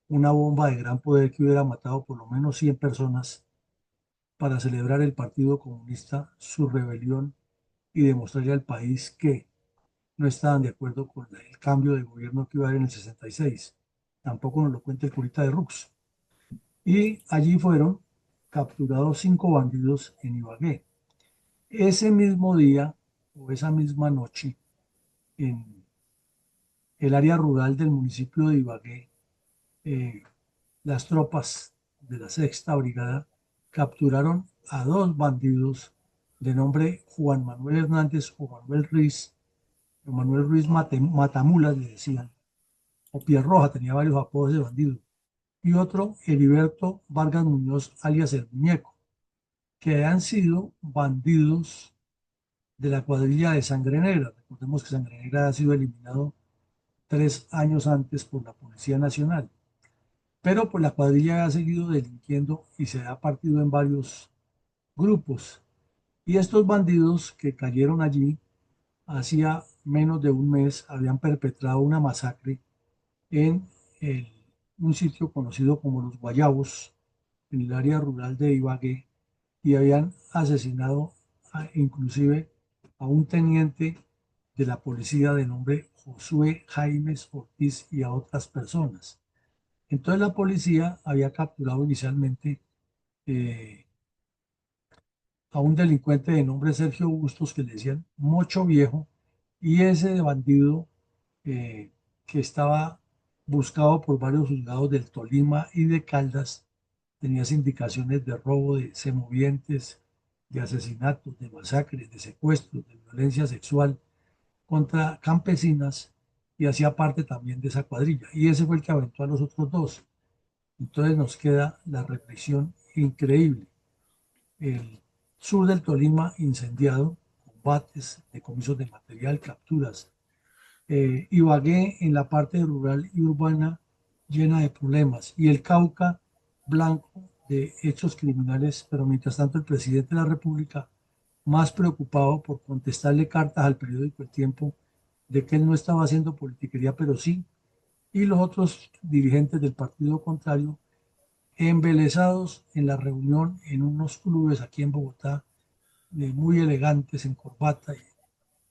A: una bomba de gran poder que hubiera matado por lo menos 100 personas para celebrar el Partido Comunista su rebelión y demostrarle al país que no estaban de acuerdo con el cambio de gobierno que iba a haber en el 66. Tampoco nos lo cuenta el curita de Rux. Y allí fueron capturados 5 bandidos en Ibagué. Ese mismo día o esa misma noche, en el área rural del municipio de Ibagué, eh, las tropas de la Sexta Brigada capturaron a 2 bandidos de nombre Juan Manuel Hernández o Manuel Ruiz Matamulas le decían, o Pierroja, tenía varios apodos de bandido, y otro Heriberto Vargas Muñoz, alias El Muñeco, que han sido bandidos de la cuadrilla de Sangre Negra. Recordemos que Sangre Negra ha sido eliminado 3 años antes por la Policía Nacional, pero pues la cuadrilla ha seguido delinquiendo y se ha partido en varios grupos. Y estos bandidos que cayeron allí hacía menos de un mes habían perpetrado una masacre en el- un sitio conocido como Los Guayabos, en el área rural de Ibagué, y habían asesinado inclusive a un teniente de la policía de nombre Josué Jaimes Ortiz y a otras personas. Entonces la policía había capturado inicialmente eh, a un delincuente de nombre Sergio Bustos que le decían Mocho Viejo, y ese bandido eh, que estaba buscado por varios juzgados del Tolima y de Caldas, tenía indicaciones de robo de semovientes, de asesinatos, de masacres, de secuestros, de violencia sexual contra campesinas y hacía parte también de esa cuadrilla. Y ese fue el que aventó a los otros 2. Entonces nos queda la represión increíble. El sur del Tolima incendiado, combates, decomisos de material, capturas. Ibagué en la parte rural y urbana llena de problemas. Y el Cauca blanco de hechos criminales, pero mientras tanto el presidente de la República, más preocupado por contestarle cartas al periódico El Tiempo de que él no estaba haciendo politiquería, pero sí, y los otros dirigentes del partido contrario embelesados en la reunión en unos clubes aquí en Bogotá, muy elegantes, en corbata y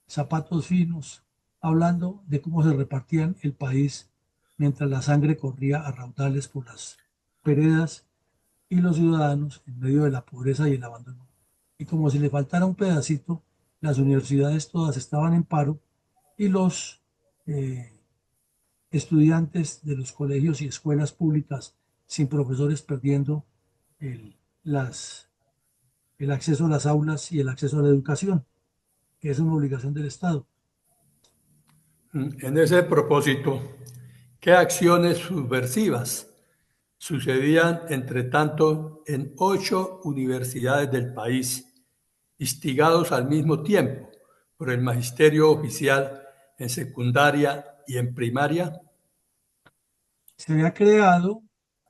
A: zapatos finos, hablando de cómo se repartían el país mientras la sangre corría a raudales por las veredas y los ciudadanos en medio de la pobreza y el abandono. Y como si le faltara un pedacito, las universidades todas estaban en paro y los eh, estudiantes de los colegios y escuelas públicas sin profesores perdiendo el, las, el acceso a las aulas y el acceso a la educación, que es una obligación del Estado.
E: En ese propósito, ¿qué acciones subversivas sucedían, entre tanto, en 8 universidades del país, instigados al mismo tiempo por el magisterio oficial en secundaria y en primaria?
A: Se había creado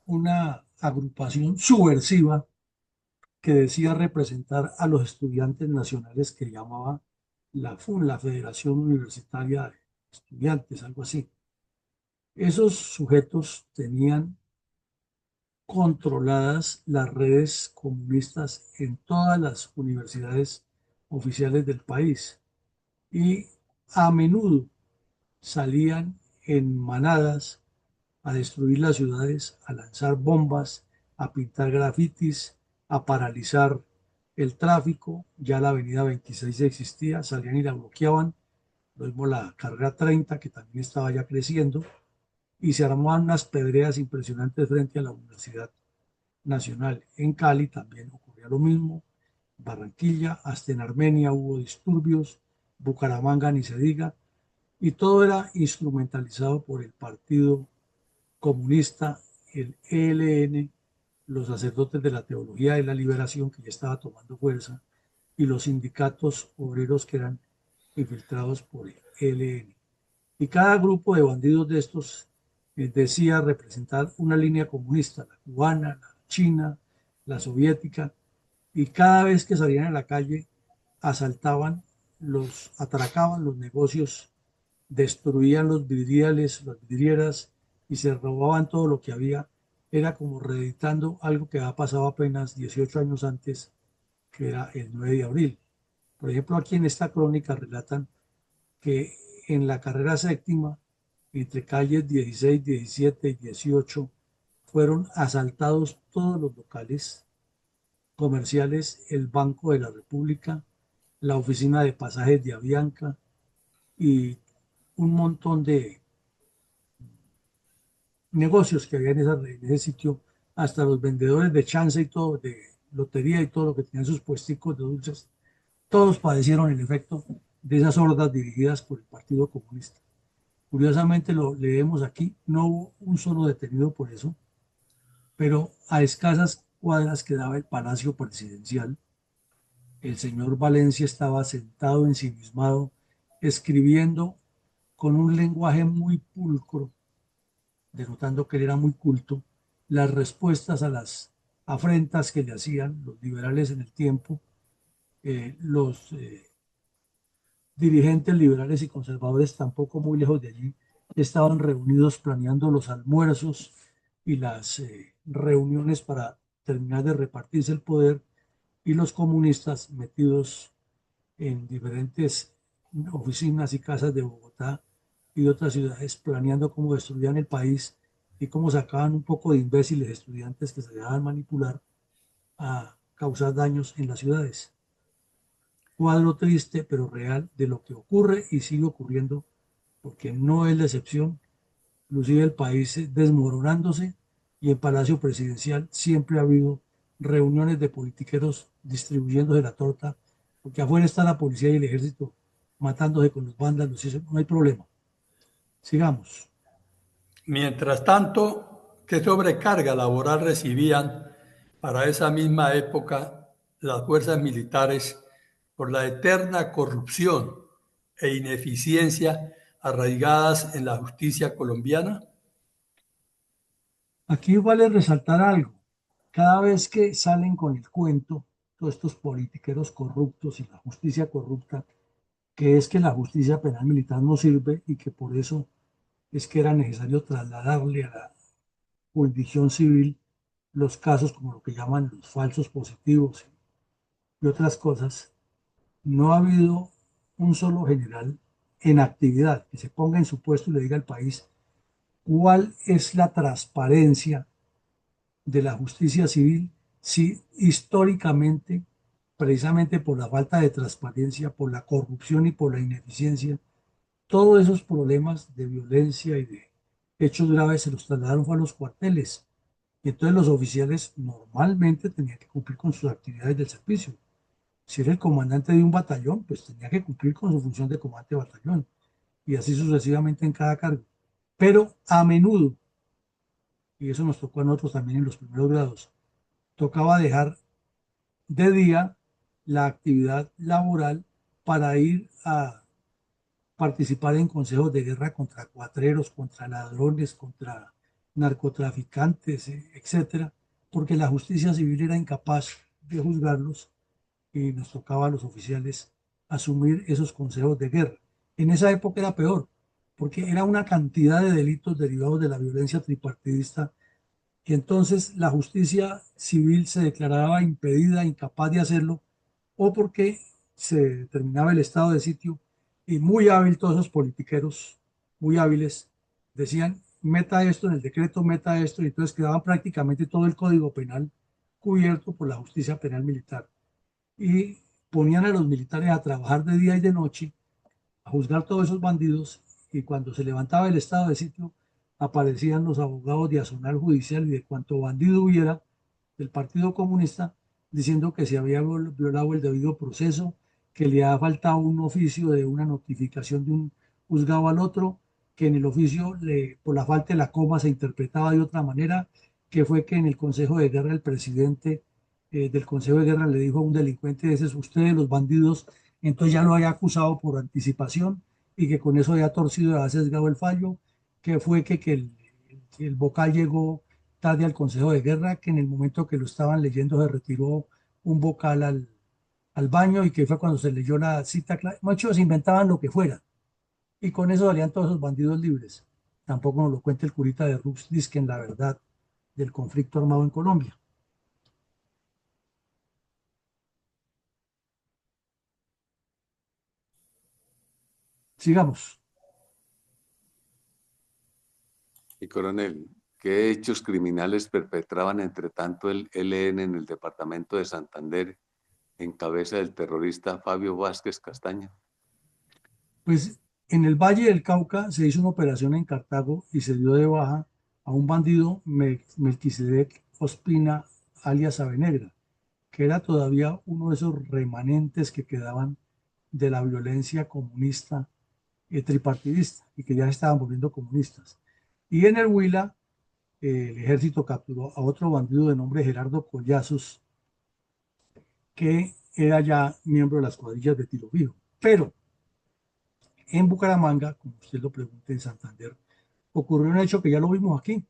A: una agrupación subversiva que decía representar a los estudiantes nacionales que llamaba la FUN, la Federación Universitaria de Estudiantes, algo así. Esos sujetos tenían controladas las redes comunistas en todas las universidades oficiales del país y a menudo salían en manadas a destruir las ciudades, a lanzar bombas, a pintar grafitis, a paralizar el tráfico. Ya la avenida 26 existía, salían y la bloqueaban. Luego la carrera 30, que también estaba ya creciendo, y se armaban unas pedreas impresionantes frente a la Universidad Nacional. En Cali también ocurría lo mismo. Barranquilla, hasta en Armenia hubo disturbios, Bucaramanga ni se diga, y todo era instrumentalizado por el Partido Comunista, el ELN, los sacerdotes de la Teología de la Liberación, que ya estaba tomando fuerza, y los sindicatos obreros que eran infiltrados por el ELN. Y cada grupo de bandidos de estos decía representar una línea comunista, la cubana, la china, la soviética, y cada vez que salían a la calle asaltaban, los atracaban los negocios, destruían los vidriales, las vidrieras y se robaban todo lo que había. Era como reeditando algo que había pasado apenas 18 años antes, que era el 9 de abril. Por ejemplo, aquí en esta crónica relatan que en la carrera séptima, entre calles 16, 17 y 18, fueron asaltados todos los locales comerciales, el Banco de la República, la oficina de pasajes de Avianca y un montón de negocios que había en ese sitio, hasta los vendedores de chance y todo, de lotería y todo lo que tenían sus puesticos de dulces, todos padecieron el efecto de esas hordas dirigidas por el Partido Comunista. Curiosamente lo leemos aquí, no hubo un solo detenido por eso, pero a escasas cuadras quedaba el Palacio Presidencial. El señor Valencia estaba sentado ensimismado, escribiendo con un lenguaje muy pulcro, denotando que él era muy culto, las respuestas a las afrentas que le hacían los liberales en el tiempo, los dirigentes liberales y conservadores tampoco muy lejos de allí estaban reunidos planeando los almuerzos y las reuniones para terminar de repartirse el poder, y los comunistas metidos en diferentes oficinas y casas de Bogotá y de otras ciudades planeando cómo destruían el país y cómo sacaban un poco de imbéciles estudiantes que se dejaban manipular a causar daños en las ciudades. Cuadro triste pero real de lo que ocurre y sigue ocurriendo, porque no es la excepción, inclusive el país desmoronándose, y en Palacio Presidencial siempre ha habido reuniones de politiqueros distribuyéndose la torta, porque afuera está la policía y el ejército matándose con los vándalos, y eso no hay problema. Sigamos.
E: Mientras tanto, ¿qué sobrecarga laboral recibían para esa misma época las fuerzas militares por la eterna corrupción e ineficiencia arraigadas en la justicia colombiana?
A: Aquí vale resaltar algo. Cada vez que salen con el cuento, todos estos politiqueros corruptos y la justicia corrupta, que es que la justicia penal militar no sirve y que por eso es que era necesario trasladarle a la jurisdicción civil los casos como lo que llaman los falsos positivos y otras cosas. No ha habido un solo general en actividad que se ponga en su puesto y le diga al país cuál es la transparencia de la justicia civil, si históricamente, precisamente por la falta de transparencia, por la corrupción y por la ineficiencia, todos esos problemas de violencia y de hechos graves se los trasladaron a los cuarteles. Y entonces los oficiales normalmente tenían que cumplir con sus actividades del servicio. Si era el comandante de un batallón, pues tenía que cumplir con su función de comandante de batallón. Y así sucesivamente en cada cargo. Pero a menudo, y eso nos tocó a nosotros también en los primeros grados, tocaba dejar de día la actividad laboral para ir a participar en consejos de guerra contra cuatreros, contra ladrones, contra narcotraficantes, etcétera, porque la justicia civil era incapaz de juzgarlos y nos tocaba a los oficiales asumir esos consejos de guerra. En esa época era peor, porque era una cantidad de delitos derivados de la violencia tripartidista, y entonces la justicia civil se declaraba impedida, incapaz de hacerlo, o porque se terminaba el estado de sitio, y muy hábil todos esos politiqueros, muy hábiles, decían, meta esto en el decreto, meta esto, y entonces quedaba prácticamente todo el Código Penal cubierto por la justicia penal militar. Y ponían a los militares a trabajar de día y de noche, a juzgar todos esos bandidos, y cuando se levantaba el estado de sitio, aparecían los abogados de Asunal Judicial y de cuanto bandido hubiera del Partido Comunista diciendo que se había violado el debido proceso, que le ha faltado un oficio de una notificación de un juzgado al otro, que en el oficio por la falta de la coma se interpretaba de otra manera, que fue que en el Consejo de Guerra el presidente del Consejo de Guerra le dijo a un delincuente, ese es ustedes los bandidos, entonces ya lo había acusado por anticipación y que con eso había torcido y había sesgado el fallo, que fue que el vocal llegó tarde al Consejo de Guerra, que en el momento que lo estaban leyendo se retiró un vocal al baño y que fue cuando se leyó la cita. Muchos se inventaban lo que fuera y con eso salían todos esos bandidos libres. Tampoco nos lo cuenta el curita de Rux, dice en la verdad del conflicto armado en Colombia. Sigamos.
B: Y coronel, ¿qué hechos criminales perpetraban entre tanto el ELN en el departamento de Santander en cabeza del terrorista Fabio Vázquez Castaño?
A: Pues en el Valle del Cauca se hizo una operación en Cartago y se dio de baja a un bandido Melquisedec Ospina, alias Abenegra, que era todavía uno de esos remanentes que quedaban de la violencia comunista tripartidista y que ya se estaban volviendo comunistas. Y en el Huila, el ejército capturó a otro bandido de nombre Gerardo Collazos, que era ya miembro de las cuadrillas de Tiro Fijo. Pero en Bucaramanga, como usted lo pregunta en Santander, ocurrió un hecho que ya lo vimos aquí,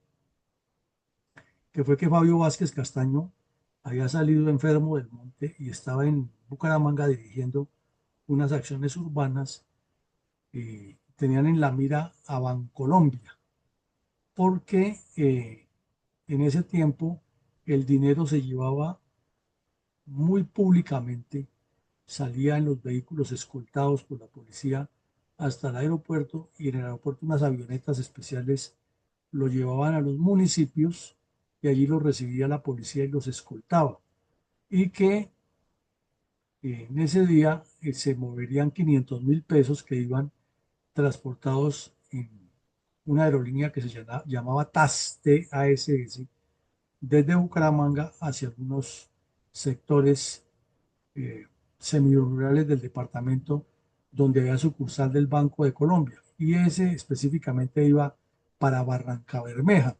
A: que fue que Fabio Vázquez Castaño había salido enfermo del monte y estaba en Bucaramanga dirigiendo unas acciones urbanas y tenían en la mira a Bancolombia, porque en ese tiempo el dinero se llevaba muy públicamente, salía en los vehículos escoltados por la policía hasta el aeropuerto y en el aeropuerto unas avionetas especiales lo llevaban a los municipios y allí los recibía la policía y los escoltaba. Y que en ese día se moverían 500.000 pesos que iban transportados en una aerolínea que se llamaba TAS, TASS, desde Bucaramanga hacia algunos sectores eh, semirurales del departamento donde había sucursal del Banco de Colombia. Y ese específicamente iba para Barranca Bermeja.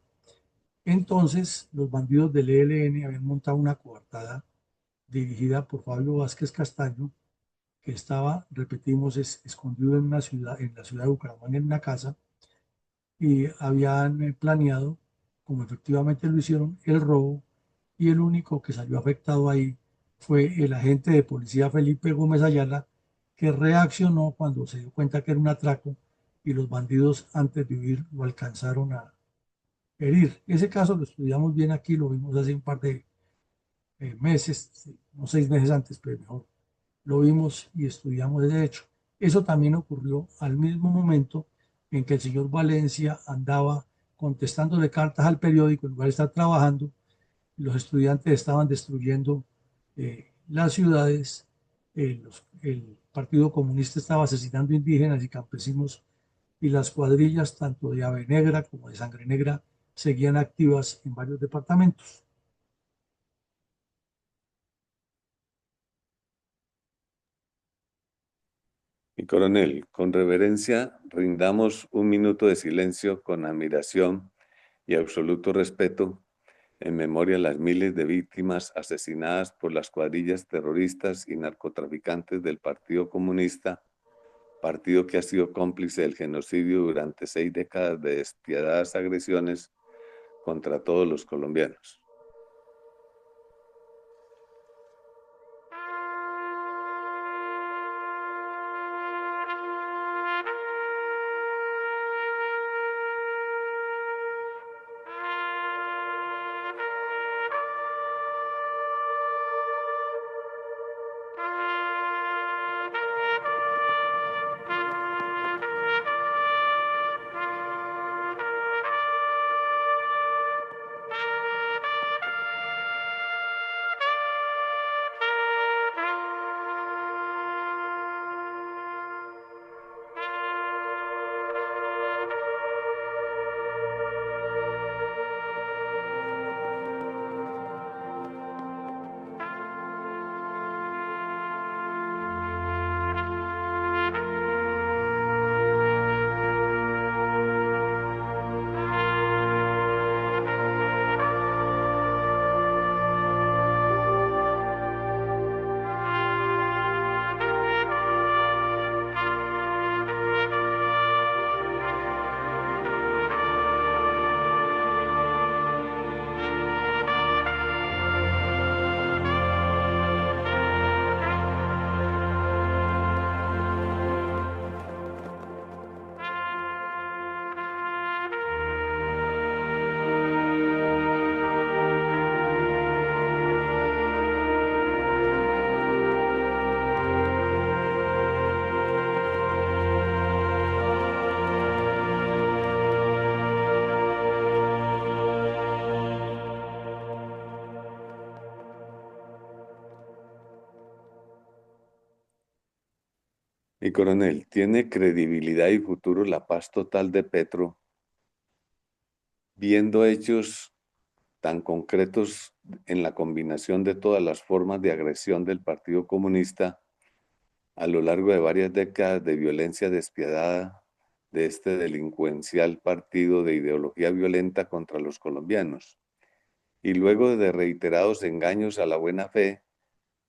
A: Entonces, los bandidos del ELN habían montado una coartada dirigida por Fabio Vázquez Castaño, que estaba, repetimos, escondido en una ciudad, en la ciudad de Bucaramanga, en una casa, y habían planeado, como efectivamente lo hicieron, el robo, y el único que salió afectado ahí fue el agente de policía Felipe Gómez Ayala, que reaccionó cuando se dio cuenta que era un atraco y los bandidos antes de huir lo alcanzaron a herir. Ese caso lo estudiamos bien aquí, lo vimos hace un par de meses, no 6 meses antes, pero mejor. Lo vimos y estudiamos ese hecho. Eso también ocurrió al mismo momento en que el señor Valencia andaba contestándole cartas al periódico en lugar de estar trabajando. Los estudiantes estaban destruyendo las ciudades, el Partido Comunista estaba asesinando indígenas y campesinos y las cuadrillas, tanto de Ave Negra como de Sangre Negra, seguían activas en varios departamentos.
B: Y coronel, con reverencia, rindamos un minuto de silencio con admiración y absoluto respeto en memoria a las miles de víctimas asesinadas por las cuadrillas terroristas y narcotraficantes del Partido Comunista, partido que ha sido cómplice del genocidio durante 6 décadas de despiadadas agresiones contra todos los colombianos. Y coronel, ¿tiene credibilidad y futuro la paz total de Petro, viendo hechos tan concretos en la combinación de todas las formas de agresión del Partido Comunista a lo largo de varias décadas de violencia despiadada de este delincuencial partido de ideología violenta contra los colombianos, y luego de reiterados engaños a la buena fe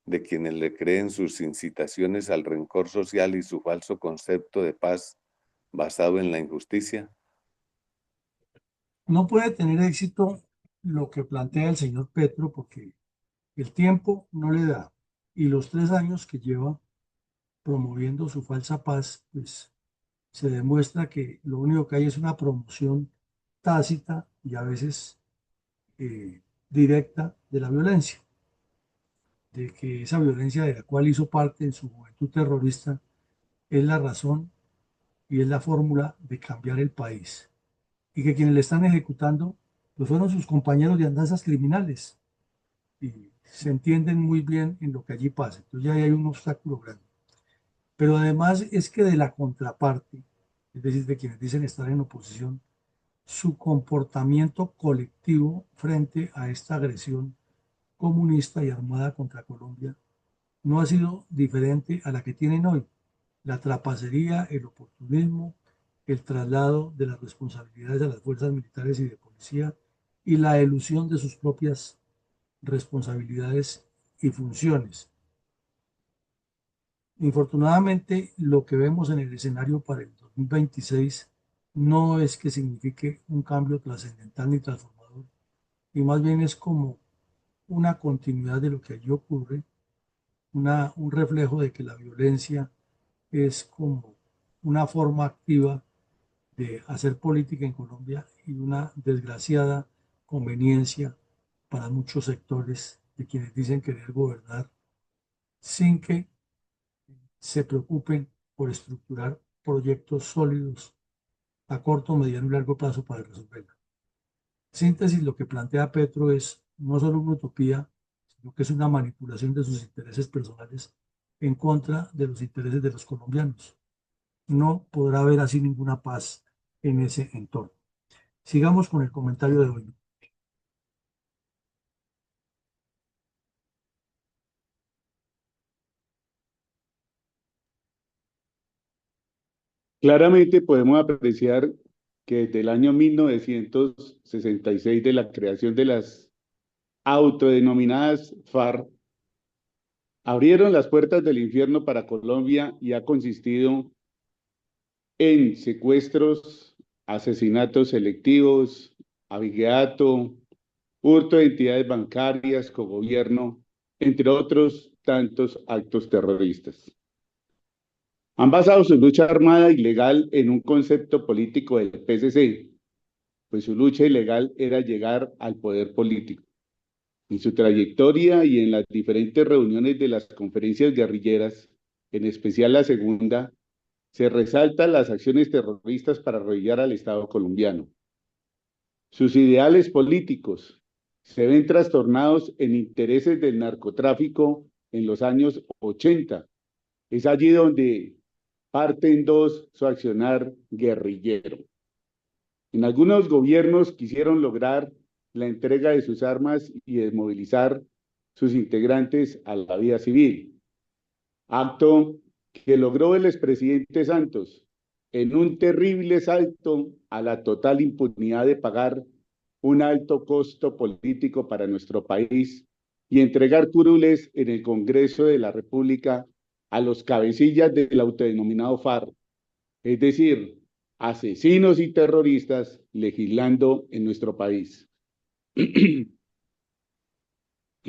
B: de quienes le creen sus incitaciones al rencor social y su falso concepto de paz basado en la injusticia?
A: No puede tener éxito lo que plantea el señor Petro porque el tiempo no le da y los 3 años que lleva promoviendo su falsa paz, pues se demuestra que lo único que hay es una promoción tácita y a veces directa de la violencia, de que esa violencia de la cual hizo parte en su juventud terrorista es la razón y es la fórmula de cambiar el país. Y que quienes le están ejecutando pues fueron sus compañeros de andanzas criminales y se entienden muy bien en lo que allí pasa. Entonces ya hay un obstáculo grande. Pero además es que de la contraparte, es decir, de quienes dicen estar en oposición, su comportamiento colectivo frente a esta agresión comunista y armada contra Colombia no ha sido diferente a la que tienen hoy. La trapacería, el oportunismo, el traslado de las responsabilidades a las fuerzas militares y de policía y la elusión de sus propias responsabilidades y funciones. Infortunadamente, lo que vemos en el escenario para el 2026 no es que signifique un cambio trascendental ni transformador, y más bien es como una continuidad de lo que allí ocurre, un reflejo de que la violencia es como una forma activa de hacer política en Colombia y una desgraciada conveniencia para muchos sectores de quienes dicen querer gobernar sin que se preocupen por estructurar proyectos sólidos a corto, mediano y largo plazo para resolverla. Síntesis, lo que plantea Petro es no solo una utopía, sino que es una manipulación de sus intereses personales en contra de los intereses de los colombianos. No podrá haber así ninguna paz en ese entorno. Sigamos con el comentario de hoy.
D: Claramente podemos apreciar que desde el año 1966, de la creación de las autodenominadas FARC, abrieron las puertas del infierno para Colombia y ha consistido en secuestros, asesinatos selectivos, abigeato, hurto de entidades bancarias, cogobierno, entre otros tantos actos terroristas. Han basado su lucha armada y legal en un concepto político del PSC, pues su lucha ilegal era llegar al poder político. En su trayectoria y en las diferentes reuniones de las conferencias guerrilleras, en especial la segunda, se resaltan las acciones terroristas para arrodillar al Estado colombiano. Sus ideales políticos se ven trastornados en intereses del narcotráfico en los años 80. Es allí donde parte en dos su accionar guerrillero. En algunos gobiernos quisieron lograr la entrega de sus armas y desmovilizar sus integrantes a la vida civil, acto que logró el expresidente Santos en un terrible salto a la total impunidad de pagar un alto costo político para nuestro país y entregar curules en el Congreso de la República a los cabecillas del autodenominado FARC, es decir, asesinos y terroristas legislando en nuestro país. Y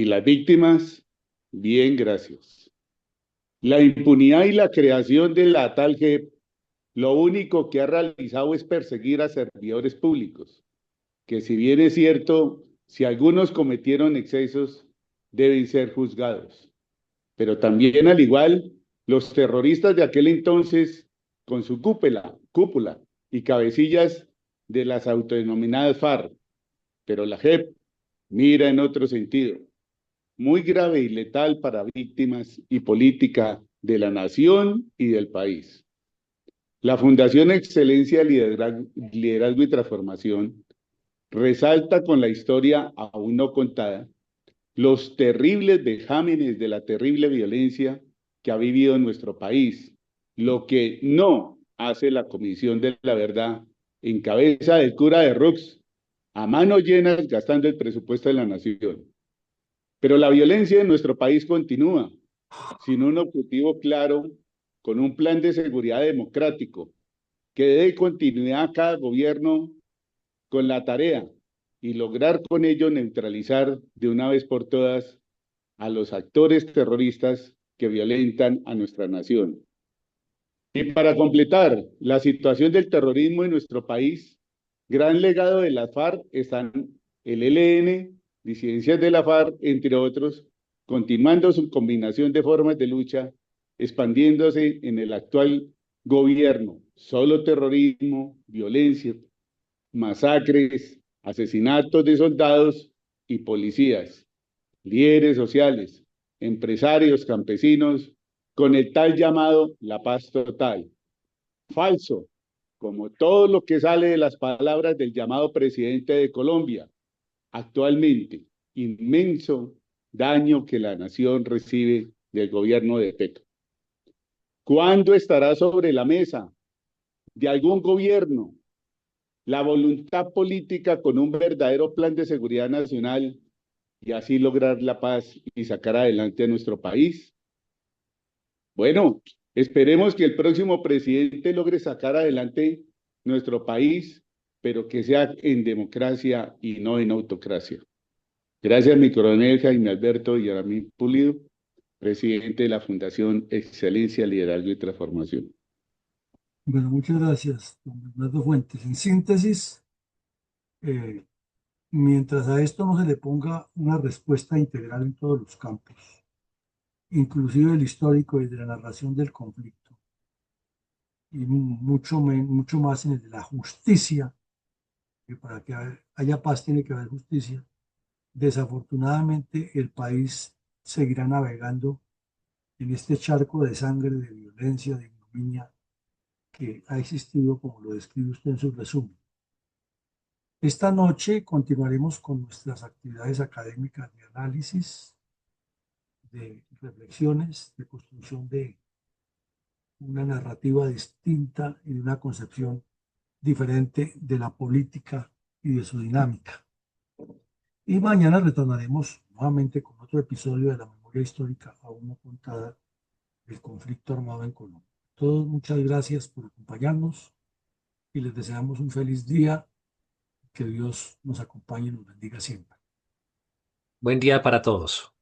D: las víctimas, bien, gracias. La impunidad y la creación de la tal JEP, lo único que ha realizado es perseguir a servidores públicos, que si bien es cierto, si algunos cometieron excesos, deben ser juzgados. Pero también, al igual, los terroristas de aquel entonces, con su cúpula y cabecillas de las autodenominadas FARC. Pero la JEP mira en otro sentido, muy grave y letal para víctimas y política de la nación y del país. La Fundación Excelencia, Liderazgo y Transformación resalta con la historia aún no contada los terribles vejámenes de la terrible violencia que ha vivido nuestro país, lo que no hace la Comisión de la Verdad en cabeza del cura de Rux, a manos llenas gastando el presupuesto de la nación. Pero la violencia en nuestro país continúa, sin un objetivo claro, con un plan de seguridad democrático que dé continuidad a cada gobierno con la tarea y lograr con ello neutralizar de una vez por todas a los actores terroristas que violentan a nuestra nación. Y para completar la situación del terrorismo en nuestro país, gran legado de la FARC están el ELN, disidencias de la FARC, entre otros, continuando su combinación de formas de lucha, expandiéndose en el actual gobierno. Solo terrorismo, violencia, masacres, asesinatos de soldados y policías, líderes sociales, empresarios, campesinos, con el tal llamado la paz total. Falso, como todo lo que sale de las palabras del llamado presidente de Colombia. Actualmente, inmenso daño que la nación recibe del gobierno de Petro. ¿Cuándo estará sobre la mesa de algún gobierno la voluntad política con un verdadero plan de seguridad nacional y así lograr la paz y sacar adelante a nuestro país? Bueno, esperemos que el próximo presidente logre sacar adelante nuestro país, pero que sea en democracia y no en autocracia. Gracias, mi coronel Jaime Alberto Yaramí Pulido, presidente de la Fundación Excelencia, Liderazgo y Transformación.
A: Bueno, muchas gracias, don Bernardo Fuentes. En síntesis, mientras a esto no se le ponga una respuesta integral en todos los campos, inclusive el histórico y de la narración del conflicto, y mucho más en el de la justicia, que para que haya paz tiene que haber justicia, desafortunadamente el país seguirá navegando en este charco de sangre, de violencia, de ignominia que ha existido, como lo describe usted en su resumen. Esta noche continuaremos con nuestras actividades académicas de análisis, de reflexiones, de construcción de una narrativa distinta y de una concepción diferente de la política y de su dinámica. Y mañana retornaremos nuevamente con otro episodio de la memoria histórica aún no contada del conflicto armado en Colombia. Todos muchas gracias por acompañarnos y les deseamos un feliz día. Que Dios nos acompañe y nos bendiga siempre.
C: Buen día para todos.